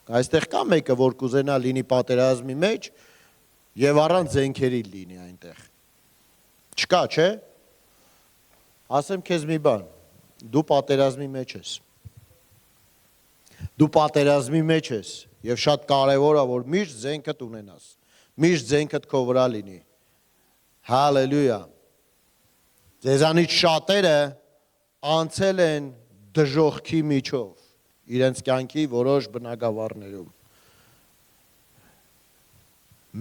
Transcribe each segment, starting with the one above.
Այստեղ կա մեկը, որ կուզենա լինի պատերազմի մեջ եւ առանց զենքերի լինի այնտեղ։ Չկա, չէ՞։ Ասեմ քեզ մի բան, դու պատերազմի մեջ ես։ Դու պատերազմի մեջ ես եւ շատ կարեւոր է, որ միշտ զենքդ ունենաս։ Միշտ զենքդ քո վրա լինի։ Հալելույա։ Ձեզանից շատերը անցել են դժոխքի միջով, իրենց կյանքի որոշ բնակավարներում։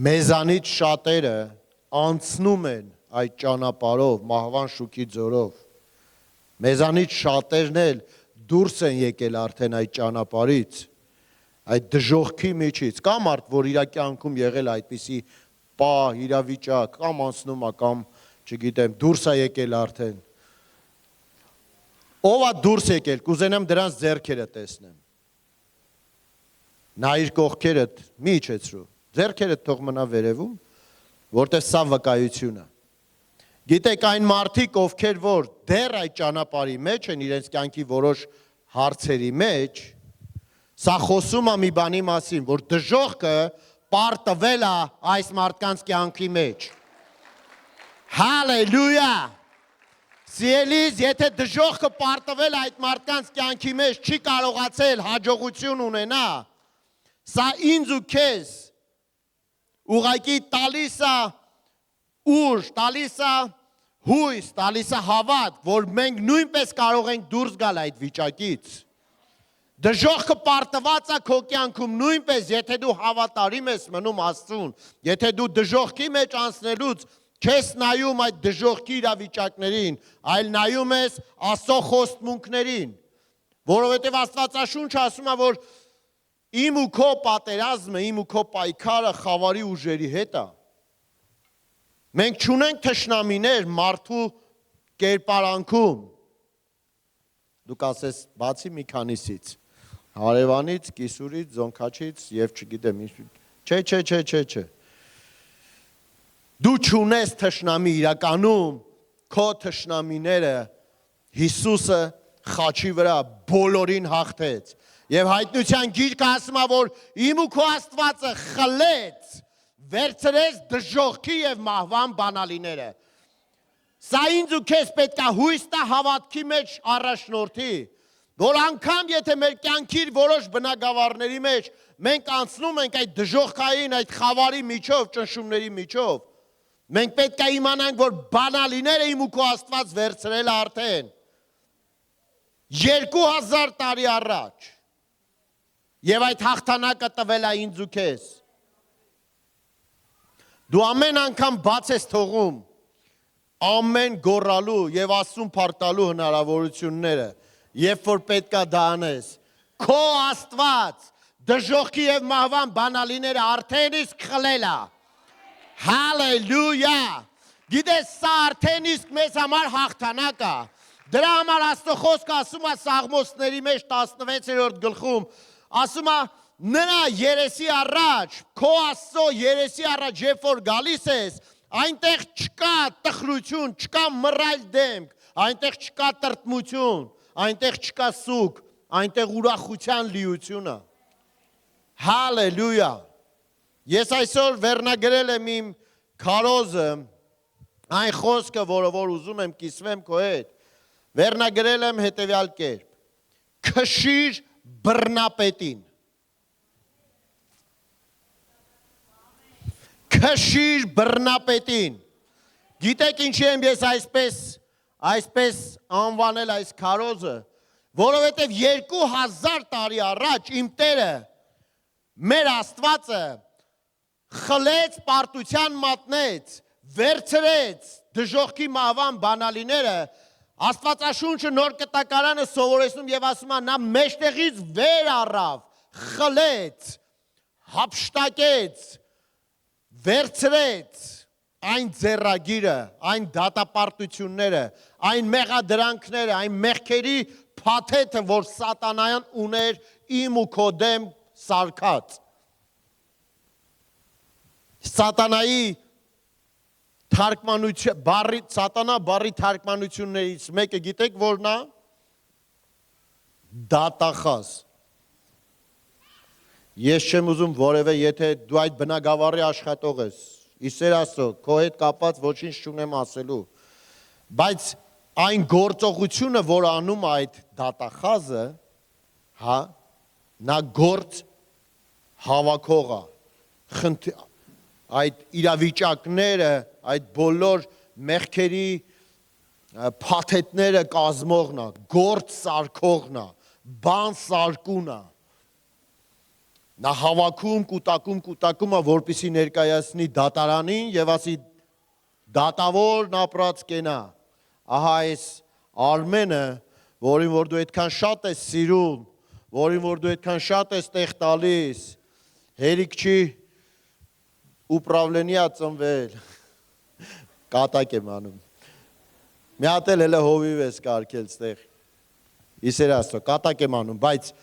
Մեզանից շատերը անցնում են այդ ճանապարհով, մահվան շուքի ձորով։ Մեզանից շատերն էլ դուրս են եկել արդեն այդ ճանապարհից, այդ դժոխքի միջից։ Կա մարդ, որ իր կյանքում եղել այդպիսի պահ, իրավիճակ, կամ անցնում է, կամ չգիտեմ, դուրս է եկել արդեն։ Ով է դուրս եկել, կուզենամ դրանց ձեռքերը տեսնեմ։ Նայիր կողքերդ, մի իջեցրու, ձեռքերդ թող մնա վերևում, որտեղ սա վկայություն է։ Գիտեք, այն մարդիկ, ովքեր որ դեռ այդ ճանապարհի մեջ են, իրենց կյանքի որոշ հարցերի մեջ, սա խոսում է մի բանի մասին, որ դժոխքը պարտվել է այս մարդկանց կյանքի մեջ։ Հալելույա։ Սիրելիս, եթե դժոխքը պարտվել է այդ մարդկանց կյանքի մեջ, չի կարողացել հաջողություն ունենա, սա ինձ ու քեզ ուղղակի տալիս է ուժ, տալիս է հույս, տալիս է հավատ, որ մենք նույնպես կարող ենք դուրս գալ այդ վիճակից։ Դժոխքը պարտված է քո կյանքում նույնպես, եթե դու հավատարիմ ես մնում Աստծուն, եթե դու դժոխքի մեջ անցնելուց չես նայում այդ դժոխքի իրավիճակներին, այլ նայում ես Աստծո խոստմունքներին, որովհետև Աստվածաշունչը ասում է, որ իմ ու քո պատերազմը, իմ ու քո պայքարը խավարի ուժերի հետ է։ Մենք չունենք թշնամիներ մարդու կերպարանքում։ Դուք ասես բացի մի քանիսից, հարևանից, կիսուրից, զոնքաչից եւ չգիտեմ ինչ։ Չէ։ Դու չունես թշնամի, իրականում քո թշնամիները Հիսուսը խաչի վրա բոլորին հաղթեց։ Եվ հայտնության գիրքը ասում է, որ իմ ու քո Աստվածը խլեց, վերցրեց դժոխքի եւ մահվան բանալիները։ Սա ինձ ու քեզ պետք է հույս տա հավատքի մեջ առաջնորդի, որ անգամ եթե մեր կյանքի որոշ բնակավարների մեջ մենք անցնում ենք այդ դժոխքային, այդ խավարի միջով, ճնշումների միջով, մենք պետք է իմանանք, որ բանալիները իմ ու քո Աստված վերցրել է արդեն 2000 տարի առաջ։ Եվ այդ հաղթանակը տվել է ինձ ու քեզ։ Դու ամեն անգամ բաց ես թողում ամեն գոռալու եւ Աստծուն փառտալու հնարավորությունները, երբ որ պետքա դա անես։ Քո Աստված դժոխքի եւ մահվան բանալիները արդեն իսկ խլել է։ Հալելույա։ Գիտես, սա արդեն իսկ մեզ համար հաղթանակ է։ Դրա համար Աստծո խոսքը ասում է Սաղմոսների մեջ 16-րդ գլխում, ասում է նրա երեսի առաջ, քո Աստծո երեսի առաջ, երբ որ գալիս ես, այնտեղ չկա տխրություն, չկա մռայլ դեմք, այնտեղ չկա տրտմություն, այնտեղ չկա սուգ, այնտեղ ուրախության լիություն է։ Հալելույա։ Ես այսօր վերնագրել եմ իմ քարոզը, այն խոսքը, որը որ ուզում եմ կիսվեմ քո հետ, վերնագրել եմ հետևյալ կերպ. քշիր բռնապետին։ Քշիր բռնապետին։ Գիտեք ինչի եմ ես այսպես անվանել այս քարոզը, որովհետև 2000 տարի առաջ իմ Տերը, մեր Աստվածը խլեց, պարտության մատնեց, վերցրեց դժոխքի մահվան բանալիները, Աստվածաշունչը նոր կտակարանը սովորեցնում եւ ասում է նա մեջտեղից վեր առավ, խլեց, հափշտակեց, վերցրեց այն ձեռագիրը, այն դատապարտությունները, այն մեղադրանքները, այն մեղքերի փաթեթը, որ սատանան ուներ իմ ու քո դեմ սարքած։ Սատանայի սատանա բառի թարգմանություններից մեկը գիտեք որն է? Դատախազ։ Ես չեմ ուզում որևէ, եթե դու այդ բնակավարի աշխատող ես, իսեր Աստծո, քո հետ կապված ոչինչ չունեմ ասելու, բայց այն գործողությունը, որ անում այդ դատախազը, հա, նա գործ հավաքող է, այդ իրավիճակները, այդ բոլոր մեղքերի փաթեթները կազմողն է, գործ սարքողն է, բան սարքուն է, նա հավաքում, կուտակում է, որպեսզի ներկայացնի դատարանին եւ ասի դատավորն ապրած կենա։ Ահա այս Արմենը, որին որ դու այդքան շատ ես սիրում, որին որ դու այդքան շատ ես տեղ տալիս, հերիք չի ուպրավլենիա ծնվել, կատակ եմ անում։ Մի հատ էլ հələ հովիվ ես կարգել ստեղ, իսեր Աստծո, կատակ եմ անում, բայց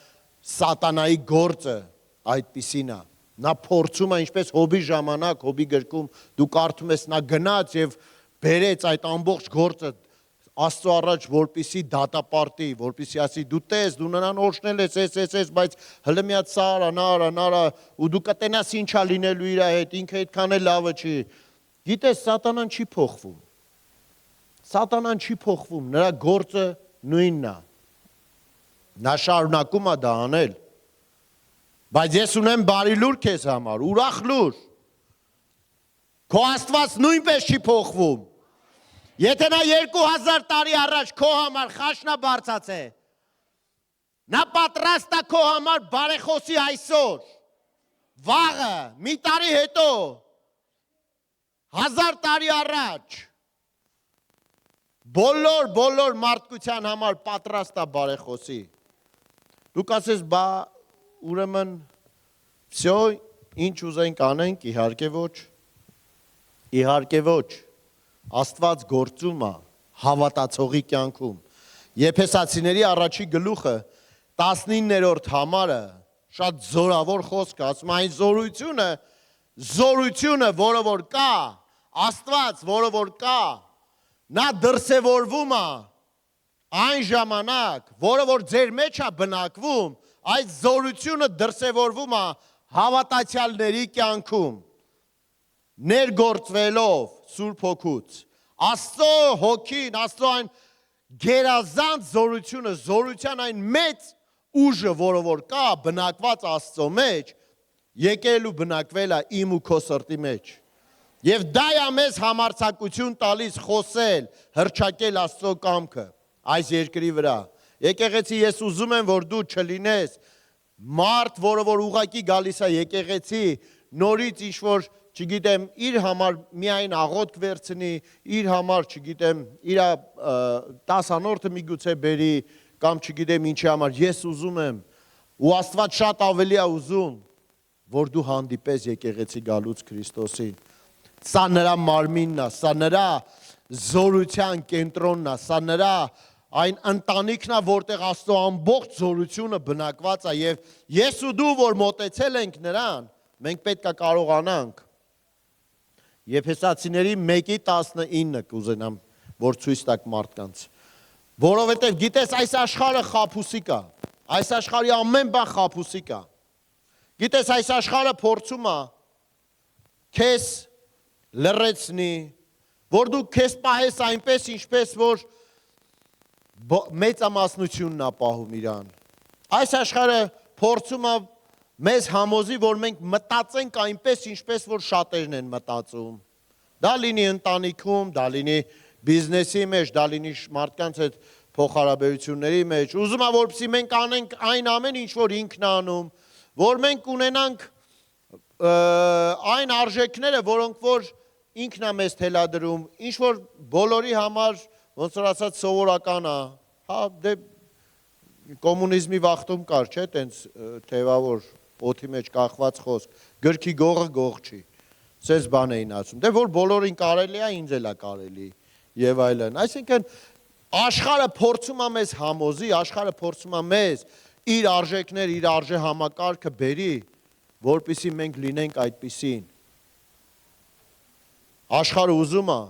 սատանայի գործը այդպիսին է, նա փորձում է ինչպես Հոբի ժամանակ, Հոբի գրքում դու կարդում ես, նա գնաց եւ բերեց այդ ամբողջ գործը Աստծո առաջ, որպիսի դատապարտի, որպիսի ասի դու տես, դու նրան օրհնել ես, բայց հələ մի հատ սա արա, ու դու կտենաս ինչա լինելու իր հետ, ինքը այդքան էլ լավը չի։ Գիտես, սատանան չի փոխվում։ Սատանան չի փոխվում, նրա գործը նույնն է։ Նա շարունակում է դա անել։ Բայց ես ունեմ բարի լուր քեզ համար, ուրախ լուր։ Քո Աստված նույնպես չի փոխվում։ Եթե նա 2000 տարի առաջ քո համար խաշնա բարձած է, նա պատրաստ է քո համար բարեխոսի այսօր, վաղը, մի տարի հետո, 1000 տարի առաջ, բոլոր մարդկության համար պատրաստ է բարեխոսի։ Դու կասես, բա ուրեմն, всё, ինչ ուզենք անենք, իհարկե ոչ, Աստված գործում է հավատացողի կյանքում։ Եփեսացիների առաջի գլուխը 19-րդ համարը շատ զորավոր խոսք է, ասում այն զորությունը, որը որ կա, Աստված, որը որ կա, նա դրսևորվում է այն ժամանակ, որը որ ձեր մեջ է բնակվում, այդ զորությունը դրսևորվում է հավատացյալների կյանքում, ներգործվելով Սուրբ Հոգուց, Աստծո հոգին, Աստծո այն գերազանց զորության այն մեծ ուժը, որը որ կա, բնակված Աստծո մեջ, եկել ու բնակվել է իմ ու քո սրտի մեջ։ Եվ դա է մեզ համարձակություն տալիս խոսել, հռչակել Աստծո կամքը այս երկրի վրա։ Եկեղեցի, ես ուզում եմ, որ դու չլինես մարդ, որը որ ուղակի գալիս է եկեղեցի, նորից ինչ-որ, չգիտեմ, իր համար միայն աղոթք վերցնի, իր համար, չգիտեմ, իր 10-անորդը միգուցե բերի, կամ չգիտեմ ինչի համար, ես ուզում եմ, ու Աստված շատ ավելի է ուզում, որ դու հանդիպես եկեղեցի գալուց Քրիստոսին։ Սա նրա մարմինն է, սա նրա զորության կենտրոնն է, սա նրա այն ընտանիքն է, որտեղ Աստծո ամբողջ զորությունը բնակված է, եւ ես ու դու, որ մոտեցել ենք նրան, մենք պետք է կարողանանք Եփեսացիների 1:19 կուզենամ, որ ցույց տաք մարդկանց, որովհետև գիտես, այս աշխարհը խաբուսիկ է, այս աշխարհի ամեն բան խաբուսիկ է, գիտես, այս աշխարհը փորձում է քեզ լրացնի, որ դու քեզ պահես այնպես, ինչպես որ մեծամասնությունն է պահում իրան։ Այս աշխարհը փորձում է մեզ համոզի, որ մենք մտածենք այնպես, ինչպես որ շատերն են մտածում։ Դա լինի ընտանիքում, դա լինի բիզնեսի մեջ, դա լինի մարդկանց հետ փոխհարաբերությունների մեջ։ Ուզում եմ, որպեսզի մենք անենք այն ամեն ինչ, որ ինքն է անում, որ մենք ունենանք այն արժեքները, որոնք որ ինքն է մեզ թելադրում, ինչ որ բոլորի համար, ոնց որ ասած, սովորական է, հա, դե կոմունիզմի վախտում կար, չէ, տենց թևավոր օդի մեջ կախված խոսք, գրքի գողը գող չի, սենց բան էին ասում, դե որ բոլորին կարելի է, ինձ էլ է կարելի, եւ այլն, այսինքն աշխարհը փորձում է մեզ համոզի, աշխարհը փորձում է մեզ իր արժեքներ, իր արժե համակարգը բերի, որպեսզի մենք լինենք այդպիսին։ Աշխարհը ուզում է,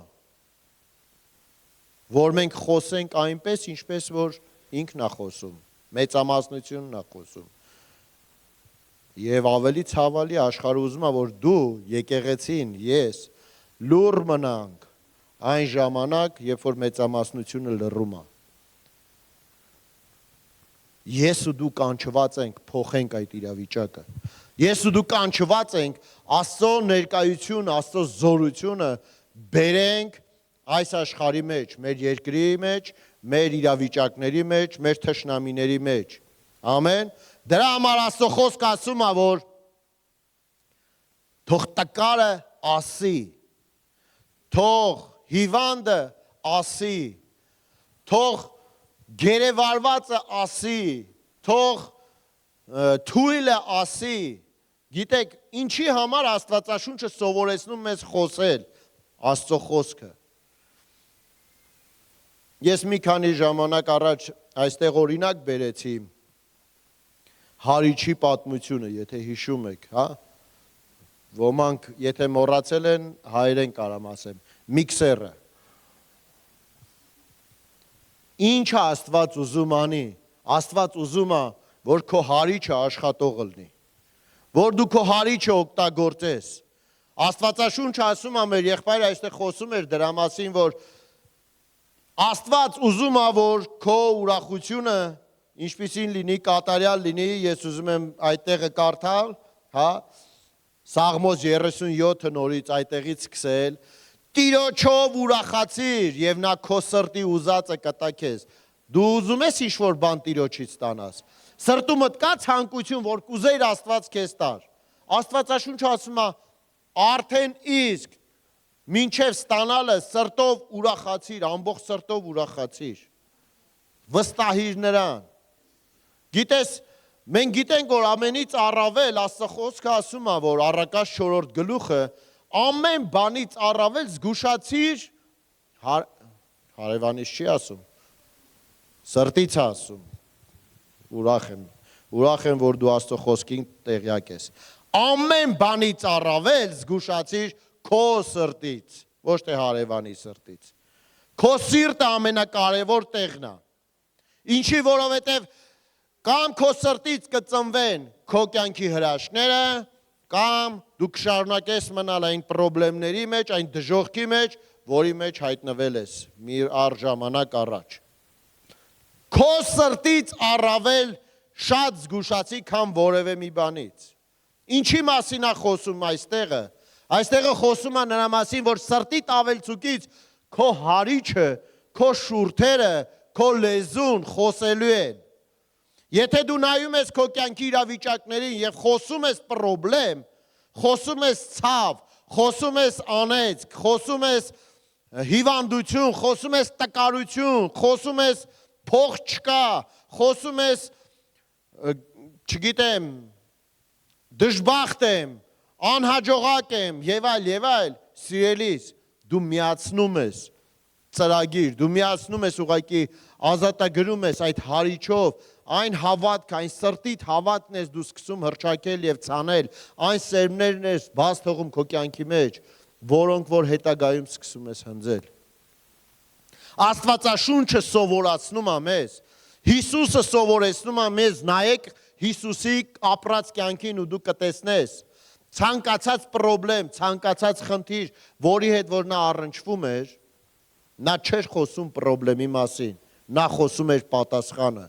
որ մենք խոսենք այնպես, ինչպես որ ինքն է խոսում, մեծամասնությունն է խոսում։ Եվ ավելի ցավալի աշխարհը ուզում է, որ դու եկեղեցին, ես լուր մնանք այն ժամանակ, երբ որ մեծամասնությունը լռում է։ Ես ու դու կանչված ենք փոխենք այդ իրավիճակը։ Ես ու դու կանչված ենք Աստծո ներկայությունը, Աստծո զորությունը բերենք այս աշխարհի մեջ, մեր երկրի մեջ, մեր իրավիճակների մեջ, մեր թշնամիների մեջ։ Ամեն։ Դրա համար Աստծո խոսքը ասում է, որ թող տկարը ասի, թող հիվանդը ասի, թող գերեվարվածը ասի, թող թույլը ասի։ Գիտեք, ինչի համար Աստվածաշունչը սովորեցնում մեզ խոսել Աստծո խոսքը։ Ես մի քանի ժամանակ առաջ այստեղ օրինակ բերեցի Հարիչի պատմությունը, եթե հիշում եք, հա։ Ոմանք, եթե մոռացել են, հայերեն կարամ ասեմ, միքսերը։ Ինչ է Աստված ուզում անի։ Աստված ուզում է, որ քո հարիչը աշխատող լինի, որ դու քո հարիչը օգտագործես։ Աստվածաշունչը ասում է, մեր եղբայրը այստեղ խոսում էր դրա մասին, որ Աստված ուզում է, որ քո ուրախությունը ինչպիսին լինի, կատարյալ լինի, ես ուզում եմ այդ տեղը կարդալ, հա, Սաղմոս 37 նորից այդտեղից սկսել, Տիրոջով ուրախացիր եւ նա քո սրտի ուզածը կտա քեզ։ Դու ուզում ես ինչ-որ բան Տիրոջից ստանաս։ Սրտումդ կա ցանկություն, որ կուզեիր Աստված քեզ տար։ Աստվածաշունչը ասում է, արդեն իսկ մինչև ստանալը սրտով ուրախացիր, ամբողջ սրտով ուրախացիր։ Վստահիր նրան։ Գիտես, մենք գիտենք, որ ամենից առավել Աստծո խոսքը ասում է, որ առակաց 4-րդ գլուխը ամեն բանից առավել զգուշացիր, հարևանից չի ասում, սրտից ասում, ուրախ եմ, որ դու Աստծո խոսքին տեղյակ ես, ամեն բանից առավել զգուշացիր քո սրտից, ոչ թե հարևանի սրտից, քո սիրտը ամենակարևոր տեղն է, ինչի որովհետև կամ քո սրտից կծնվեն քո կյանքի հրաշքները, կամ դու կշարունակես մնալ այն խնդիրների մեջ, այն դժոխքի մեջ, որի մեջ հայտնվել ես մի ժամանակ առաջ։ Քո սրտից առավել շատ զգուշացի, քան որևէ մի բանից։ Ինչի մասին է խոսում այստեղը։ Այստեղը խոսում է նրա մասին, որ սրտիդ ավելցուկից քո հարիչը, քո շուրթերը, քո լեզուն խոսելու են։ Եթե դու նայում ես քո կյանքի իրավիճակներին եւ խոսում ես խնդրեմ, խոսում ես ցավ, խոսում ես անեծք, խոսում ես հիվանդություն, խոսում ես տկարություն, խոսում ես փող չկա, խոսում ես չգիտեմ, դժբախտ եմ, անհաջողակ եմ եւ այլ, սիրելիս, դու միացնում ես ծրագիր, դու միացնում ես ուղղակի ազատագրում ես այդ հարիչով, այն հավատք, այն սրտիդ հավատքն ես դու սկսում հռչակել եւ ցանել, այն սերմներն ես բաց թողում քո կյանքի մեջ, որոնք որ հետագայում սկսում ես հնձել։ Աստվածաշունչը սովորացնում է մեզ, Հիսուսը սովորեցնում է մեզ, նայեք Հիսուսի ապրած կյանքին ու դու կտեսնես, ցանկացած խնդրեմ, ցանկացած խնդիր, որի հետ որ նա առնչվում էր, նա չէր խոսում խնդրեմի մասին, նա խոսում էր պատասխանը։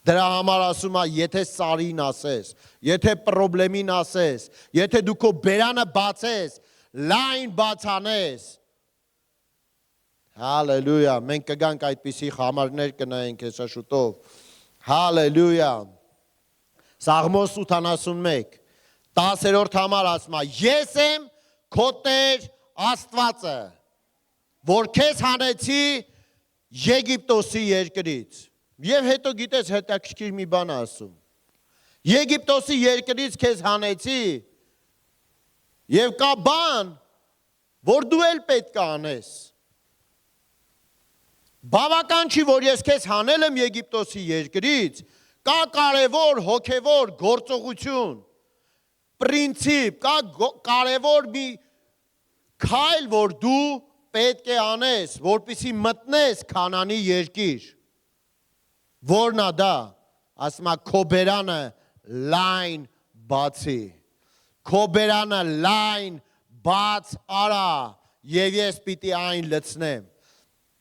Դրա համար ասում է, եթե սարին ասես, եթե խնդրեմին ասես, եթե դու քո բերանը բացես, լայն բացանես։ Հալելույա, մենք կգանք այդպիսի համարներ կնայենք հեսա շուտով։ Հալելույա։ Սաղմոս 81, 10-րդ համար ասում է, ես եմ քո Տեր Աստվածը, որ քեզ հանեցի Եգիպտոսի երկրից։ Եվ հետո գիտես հետաքրքիր մի բան ասում։ Եգիպտոսի երկրից քեզ հանեցի եւ կա բան, որ դու էլ պետք է անես։ Բավական չի, որ ես քեզ հանել եմ Եգիպտոսի երկրից, կա կարևոր հոգևոր գործողություն, պրինցիպ, կա կարևոր մի քայլ, որ դու պետք է անես, որպեսզի մտնես Քանանի երկիր։ Որն է դա, ասում է քո բերանը լայն բացի։ Քո բերանը լայն բաց արա եւ ես պիտի այն լցնեմ։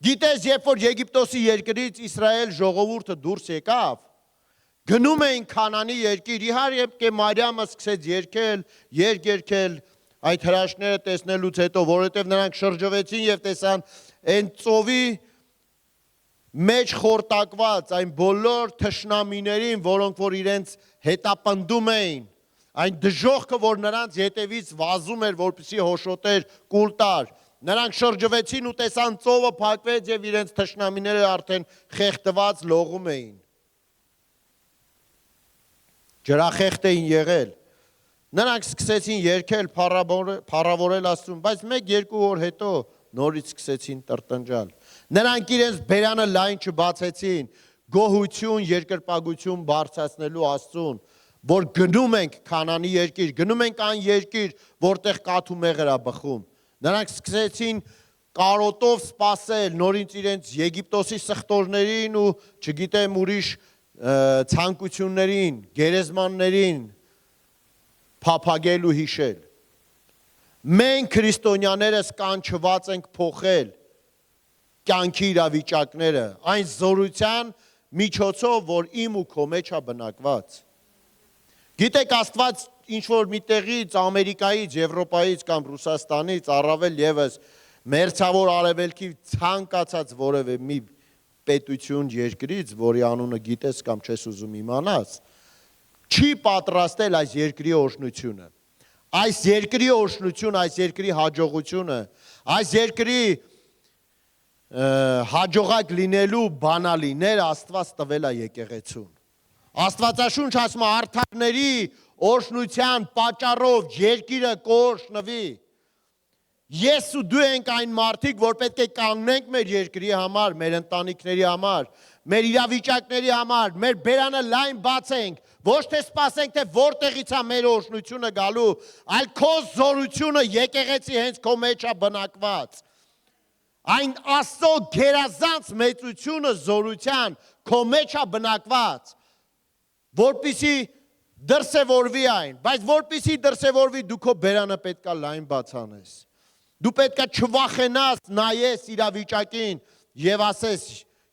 Գիտես, երբ որ Եգիպտոսի երկրից Իսրայել ժողովուրդը դուրս եկավ, գնում էին Քանանի երկիր, իհարկե Մարիամը սկսեց երգել, այդ հրաշքները տեսնելուց հետո, որովհետև նրանք շրջվեցին եւ տեսան այն ծովի մեջ խորտակված այն բոլոր թշնամիներին, որոնք որ իրենց հետապնդում էին, այն դժոխքը, որ նրանց ետևից վազում էր, որպեսզի հոշոտեր կուլ տար, նրանք շրջվեցին ու տեսան ծովը փակվեց եւ իրենց թշնամիները արդեն խեղդված լողում էին։ Ջրախեղդ էին եղել։ Նրանք սկսեցին երգել, փառավորել Աստծուն, բայց 1-2 օր հետո նորից սկսեցին տրտնջալ։ Նրանք իրենց բերանը լայն չբացեցին, գոհություն, երկրպագություն բարձրացնելու Աստծուն, որ գնում ենք Քանանի երկիր, գնում ենք այն երկիր, որտեղ կաթ ու մեղր է բխում։ Նրանք սկսեցին կարոտով սպասել նորից իրենց Եգիպտոսի սխտորներին ու չգիտեմ ուրիշ ցանկություններին, գերեզմաններին փափագել ու հիշել։ Մենք քրիստոնյաներս կանչված ենք փոխել կյանքի իրավիճակները այն զորության միջոցով, որ իմ ու քո մեջ է բնակված։ Գիտեք, Աստված ինչ-որ միտեղից, Ամերիկայից, Եվրոպայից կամ Ռուսաստանից, առավել ևս մերձավոր արևելքի ցանկացած որևէ մի պետություն երկրից, որի անունը գիտես կամ չես ուզում իմանաս, չի պատրաստել այս երկրի օրհնությունը։ Այս երկրի օրհնությունը, այս երկրի հաջողությունը, այս երկրի հաջողակ լինելու բանալիներ Աստված տվել է եկեղեցուն։ Աստվածաշունչ ասում է արդարների օրհնության պատճառով երկիրը կօրհնվի։ Ես ու դու ենք այն մարդիկ, որ պետք է կանգնենք մեր երկրի համար, մեր ընտանիքների համար, մեր իրավիճակների համար, մեր բերանը լայն բացենք, ոչ թե սպասենք, թե որտեղից է մեր օրհնությունը գալու, այլ քո զորությունը եկեղեցի հենց քո մեջ է բնակված։ Այն Աստծո գերազանց մեծությունը զորության քո մեջ է բնակված, որպեսզի դրսևորվի այն, բայց որպեսզի դրսևորվի դու քո բերանը պետք է լայն բացանես։ Դու պետք է չվախենաս, նայես իրավիճակին եւ ասես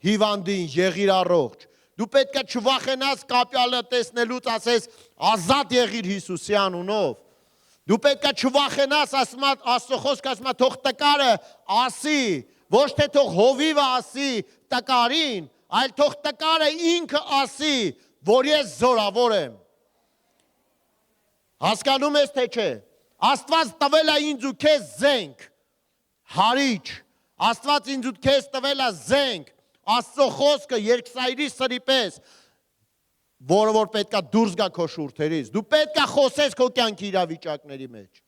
հիվանդին եղիր առողջ։ Դու պետք է չվախենաս կապյալը տեսնելուց ասես ազատ եղիր Հիսուսի անունով։ Դու պետք է չվախենաս, ասում է Աստծո խոսքը ասում է թող տկարը ասի, ոչ թե թող հովիվը ասի տկարին, այլ թող տկարը ինքը ասի, որ ես զորավոր եմ։ Հասկանում ես թե չէ։ Աստված տվել է ինձ ու քեզ զենք, հարիճ, Աստված ինձ ու քեզ տվել է զենք, Աստծո խոսքը երկսայրի սրի պես, որը որ պետք է դուրս գա քո շուրթերից, դու պետք է խոսես քո կյանքի իրավիճակների մեջ,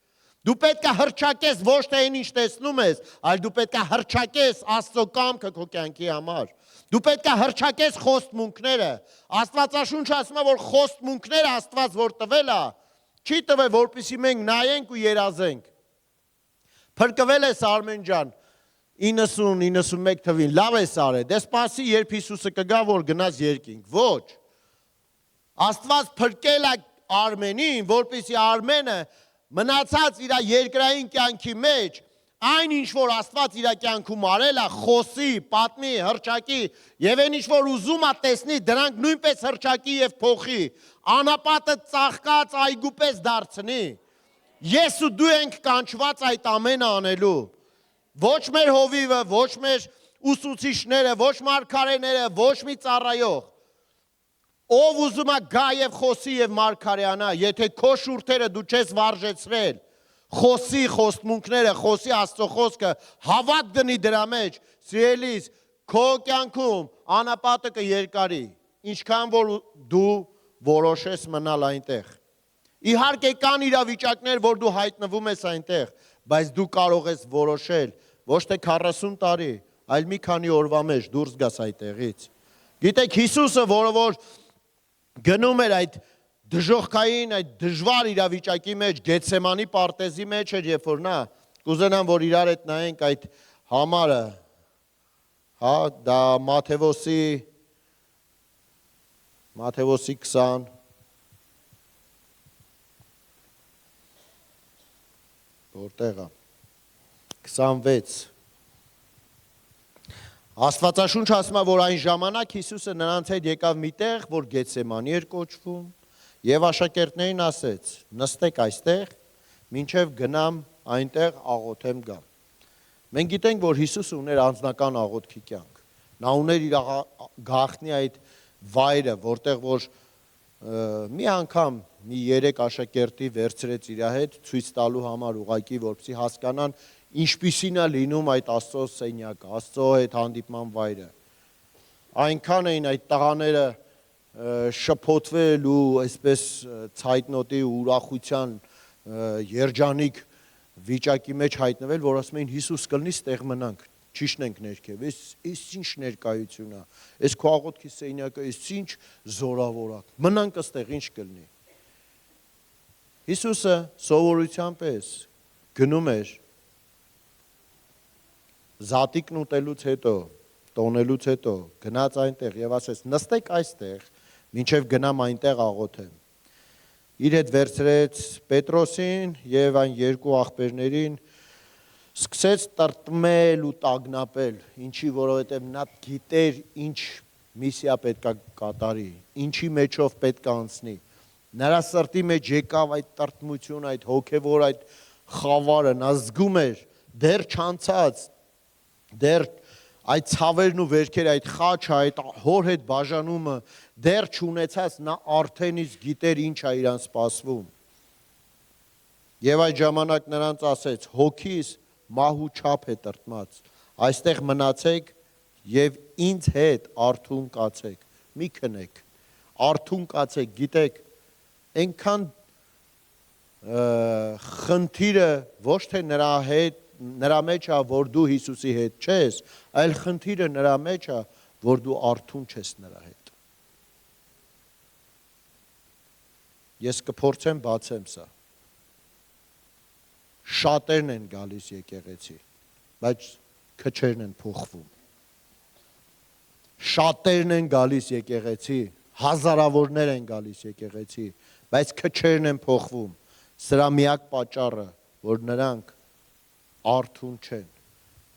դու պետք է հռչակես ոչ թե այն ինչ տեսնում ես, այլ դու պետք է հռչակես Աստծո կամքը քո կյանքի համար, դու պետք է հռչակես խոստմունքները, Աստվածաշունչը ասում է, որ խոստմունքները Աստված որ տվել է, չի տվել, որպեսզի մենք նայենք ու երազենք։ Փրկվել ես Արմեն ջան 90-91 թվին, լավ ես արել, դե սպասի երբ Հիսուսը կգա, որ գնաս երկինք, ոչ։ Աստված փրկել է Արմենին, որպեսզի Արմենը մնացած իր երկրային կյանքի մեջ այն ինչ որ Աստված իր կյանքում արել է, խոսի, պատմի, հռչակի, եւ այն ինչ որ ուզում է տեսնի, դրանք նույնպես հռչակի եւ փոխի, անապատը ծաղկած այգուպես դարձնի։ Ես ու դու ենք կանչված այդ ամենը անելու։ Ոչ մեր հովիվը, ոչ մեր ուսուցիչները, ոչ մարգարեները, ոչ մի ծառայող։ Ով ուզում է գա եւ խոսի եւ մարգարեանա, եթե քո շուրթերը դու չես վարժեցրել, խոսի խոստմունքները, խոսի Աստծո խոսքը, հավատ դնի դրա մեջ, սիրելիս, քո կյանքում անապատը կերկարի, ինչքան որ դու որոշես մնալ այնտեղ։ Իհարկե կան իրավիճակներ, որ դու հայտնվում ես այնտեղ, բայց դու կարող ես որոշել, ոչ թե 40 տարի, այլ մի քանի օրվա մեջ դուրս գաս այդտեղից։ Գիտեք, Հիսուսը, որը որ գնում էր այդ դժոխքային, այդ դժվար իրավիճակի մեջ, Գեթսեմանի պարտեզի մեջ էր, երբ որ նա, կուզենամ, որ իրար հետ նայենք այդ համարը, հա, դա Մատթեոսի 20, որտեղ է 26 Աստվածաշունչը ասում է, որ այն ժամանակ Հիսուսը նրանց հետ եկավ մի տեղ, որ Գեթսեմանի էր կոչվում, եւ աշակերտներին ասեց. նստեք այստեղ, մինչև գնամ այնտեղ աղոթեմ գամ։ Մենք գիտենք, որ Հիսուսը ուներ անձնական աղոթքի կյանք։ Նա ուներ իր գաղտնի այդ վայրը, որտեղ որ մի անգամ մի 3 աշակերտի վերցրեց իր հետ ցույց տալու համար ուղակի, որպեսզի հասկանան ինչպիսին է լինում այդ Աստծո սենյակը, Աստծո հետ հանդիպման վայրը։ Այնքան էին այդ տղաները շփոթվել ու այսպես ցայտնոտի ու ուրախության երջանիկ վիճակի մեջ հայտնվել, որ ասում էին Հիսուս կլինի ստեղ մնանք, ճիշտենք ներքև, այս ինչ ներկայություն է, այս քո աղոթքի սենյակը, այս ինչ զորավոր է, մնանք ստեղ ինչ կլինի։ Հիսուսը սովորության պես գնում էր Զատիկն ուտելուց հետո, տոնելուց հետո գնաց այնտեղ եւ ասեց. նստեք այստեղ, մինչև գնամ այնտեղ աղոթեմ։ Իր հետ վերցրեց Պետրոսին եւ այն երկու աղբերներին, սկսեց տրտմել ու տագնապել, ինչի որովհետեւ նա գիտեր ինչ միսիա պետք է կատարի, ինչի մեջով պետք է անցնի։ Նրա սրտի մեջ եկավ այդ տրտմությունը, այդ հոգեվոր այդ խավարը, նա զգում էր դեռ չանցած դեռ այդ ցավերն ու վերքերը, այդ խաչը, այդ հոր հետ բաժանումը դեռ չունեցած նա արդեն իսկ գիտեր ինչ է իրան սպասվում։ Եվ այդ ժամանակ նրանց ասեց. հոգիս մահու չափ է տրտմած, այստեղ մնացեք եւ ինձ հետ արթուն կացեք, մի քնեք, արթուն կացեք, գիտեք, այնքան խնդիրը ոչ թե նրա մեջ է, որ դու Հիսուսի հետ չես, այլ խնդիրը նրա մեջ է, որ դու արթուն չես նրա հետ։ Ես կփորձեմ բացեմ սա։ Շատերն են գալիս եկեղեցի, բայց քչերն են փոխվում։ Շատերն են գալիս եկեղեցի, հազարավորներ են գալիս եկեղեցի, բայց քչերն են փոխվում։ Սրա միակ պատճառը, որ նրանք արթուն չեն,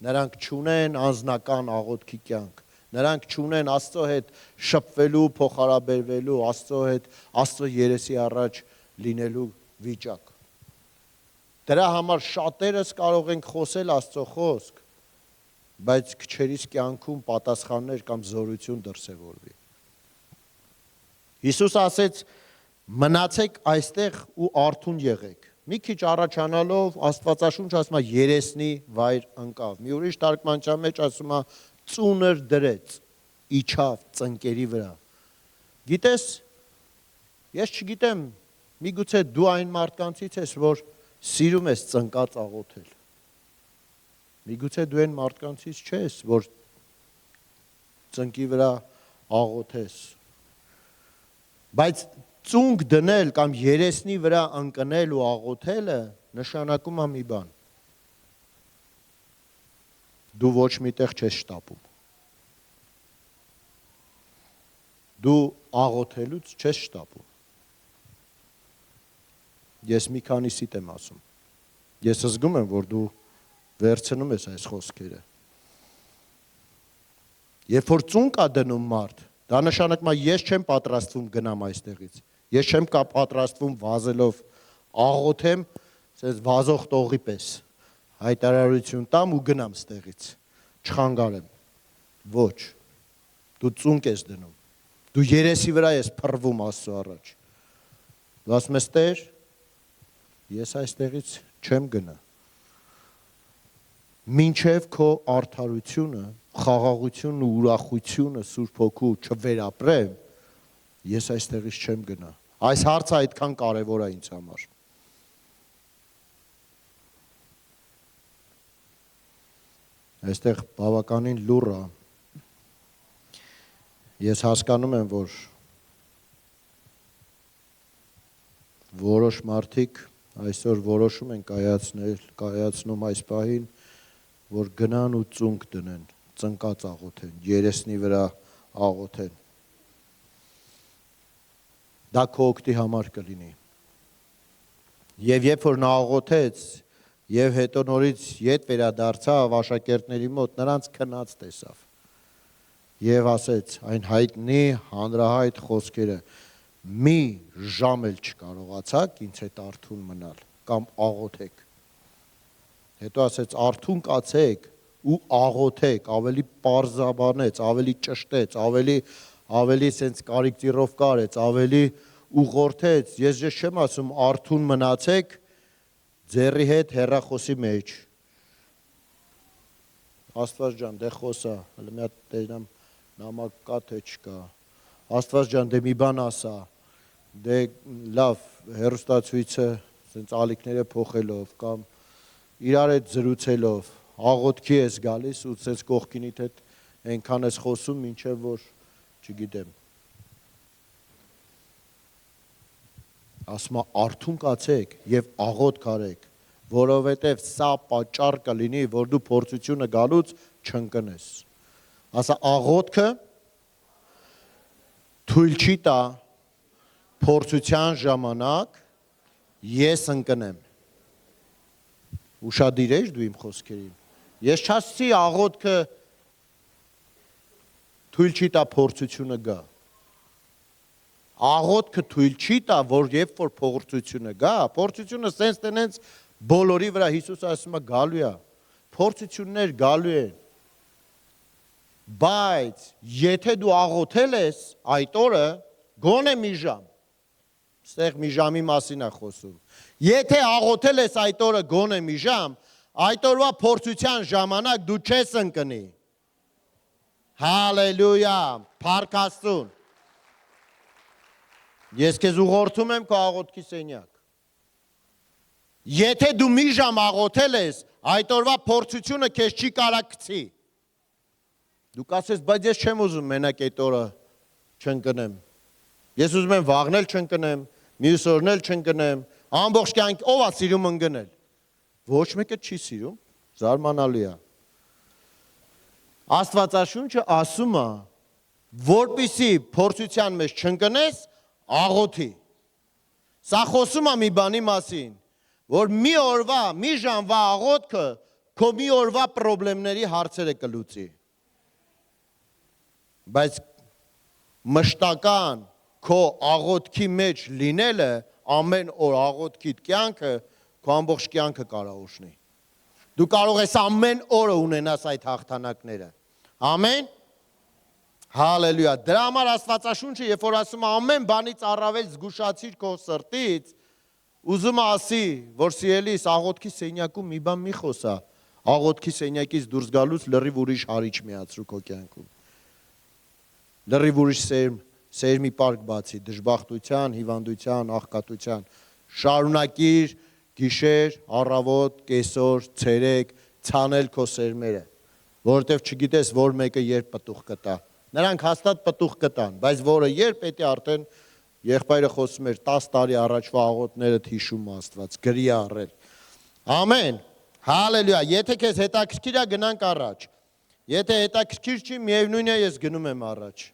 նրանք չունեն անձնական աղոթքի կյանք, նրանք չունեն Աստծո հետ շփվելու, փոխհարաբերվելու, Աստծո հետ, Աստծո երեսի առաջ լինելու վիճակ։ Դրա համար շատերս կարող ենք խոսել Աստծո խոսք, բայց քչերիս կյանքում պատասխաններ կամ զորություն դրսևորվի։ Հիսուս ասեց. մնացեք այստեղ ու արթուն եղեք։ Մի քիչ առաջանալով Աստվածաշունչը ասում է երեսնի վայր ընկավ։ Մի ուրիշ թարգմանության մեջ ասում է ծունր դրեց, իջավ ծնկերի վրա։ Գիտես, ես չգիտեմ, միգուցե դու այն մարդկանցից ես, որ սիրում ես ծնկած աղոթել։ Միգուցե դու այն մարդկանցից չես, որ ծնկի վրա աղոթես։ Բայց ծունկ դնել կամ երեսնի վրա ընկնել ու աղոթելը նշանակում է մի բան։ Դու ոչ միտեղ չես շտապում։ Դու աղոթելուց չես շտապում։ Ես մի քանիսիդ եմ ասում։ Ես զգում եմ, որ դու վերցնում ես այս խոսքերը։ Երբ որ ծունկ է դնում մարդ, դա նշանակում է ես չեմ պատրաստվում գնամ այստեղից։ Ես չեմ պատրաստվում վազելով աղոթեմ, ասես վազող տողի պես հայտարարություն տամ ու գնամ ստեղից, չխանգարեմ։ Ոչ, դու ծունկ ես դնում, դու երեսի վրա ես փռվում Աստծո առաջ։ Դու ասում ես Տեր, ես այստեղից չեմ գնա։ Մինչև քո արդարությունը, խաղաղությունն ու ուրախությունը Սուրբ Հոգու չվերապրեմ, ես այստեղից չեմ գնա։ Այս հարցը այդքան կարևոր է ինձ համար։ Այստեղ բավականին լուռ է։ Ես հասկանում եմ, որ որոշ մարդիկ այսօր որոշում են կայացնում այս պահին, որ գնան ու ծունկ դնեն, ծնկած աղոթեն, երեսնի վրա աղոթեն։ Դա քո օգտի համար կլինի։ Եվ երբ որ նա աղոթեց, Եվ հետո նորից ետ վերադարձավ աշակերտների մոտ, նրանց քնած տեսավ։ Եվ ասեց այն հայտնի հանրահայտ խոսքերը. մի ժամ էլ չկարողացաք ինձ հետ արթուն մնալ կամ աղոթեք։ Հետո ասեց արթուն կացեք ու աղոթեք, ավելի պարզաբանեց, ավելի ճշտեց, ավելի սենց կարիքտիրով կարեց, ավելի ուղղորդեց։ Ես չեմ ասում արթուն մնացեք ձեռի հետ հեռախոսի մեջ։ Աստված ջան, դե խոսա, հələ մի հատ դերամ նամակ կա թե չկա։ Աստված ջան, դե մի բան ասա։ Դե լավ, հեռուստացույցը սենց ալիքները փոխելով կամ իրար հետ զրուցելով աղոթքի ես գալիս ու սենց կողքինիդ հետ այնքան ես խոսում, մինչև որ չգիտեմ։ Ասում է արթուն կացեք եւ աղոթք արեք, որովհետեւ սա պատճառ կլինի, որ դու փորձությունը գալուց չընկնես։ Ասա աղոթքը թույլ չի տա փորձության ժամանակ ես ընկնեմ։ Ուշադիր ես դու իմ խոսքերին։ Ես չասի աղոթքը թույլ չի տա փորձությունը գա։ Աղոթքը թույլ չի տա, որ երբ որ փորձությունը գա, փորձությունը սենց տենենց բոլորի վրա Հիսուս ասում է գալու է։ Փորձություններ գալու են։ Բայց եթե դու աղոթել ես այդ օրը, գոնե մի ժամ։ Ստեղ մի ժամի մասին է խոսում։ Եթե աղոթել ես այդ օրը գոնե մի ժամ, այդ օրվա փորձության ժամանակ դու չես ընկնի։ Հալելույա, փառք Աստծուն։ Ես քեզ ուղղորդում եմ քո աղոթքի սենյակ։ Եթե դու մի ժամ աղոթել ես, այդ օրվա փորձությունը քեզ չի կարա գցի։ Դու կասես, բայց ես չեմ ուզում մենակ այդ օրը չընկնեմ։ Ես ուզում եմ վաղն էլ չընկնեմ, մյուս օրն էլ չընկնեմ, ամբողջ կյանք ով է սիրում ընկնել։ Ոչ մեկը չի սիրում, զարմանալի է։ Աստվածաշունչը ասում է, որպեսզի փորձության մեջ չընկնես, աղոթի։ Սա խոսում է մի բանի մասին, որ մի օրվա, մի ժամվա աղոթքը քո մի օրվա խնդիրների հարցերը կլուծի։ Բայց մշտական քո աղոթքի մեջ լինելը ամեն օր աղոթքիդ կյանքը քո ամբողջ կյանքը կարող ուշնի։ Դու կարող ես ամեն օրը ունենաս այդ հաղթանակները։ Ամեն։ Հալելույա։ Դրա համար Աստվածաշունչը, երբ որ ասում է ամեն բանից առավել զգուշացիր քո սրտից, ուզում է ասի, որ սիրելիս աղոթքի սենյակում մի բան մի խոսա, աղոթքի սենյակից դուրս գալուց լրիվ ուրիշ հարիչ միացրու քո կյանքում։ Լրիվ ուրիշ սերմի պարկ բացի, դժբախտության, հիվանդության, աղքատության, շարունակիր գիշեր, առավոտ, կեսօր, ցերեկ, ցանել քո սերմերը, որովհետև չգիտես, որ մեկը երբ պտուղ կտա։ Նրանք հաստատ պտուղ կտան, բայց որը երբ էտի արդեն եղբայրը խոսում էր 10 տարի առաջվա աղոթները հիշում Աստված, գրի առել։ Ամեն։ Հալելույա։ Եթե քեզ հետաքրքիր է, գնանք առաջ։ Եթե հետաքրքիր չի, միևնույն է, ես գնում եմ առաջ։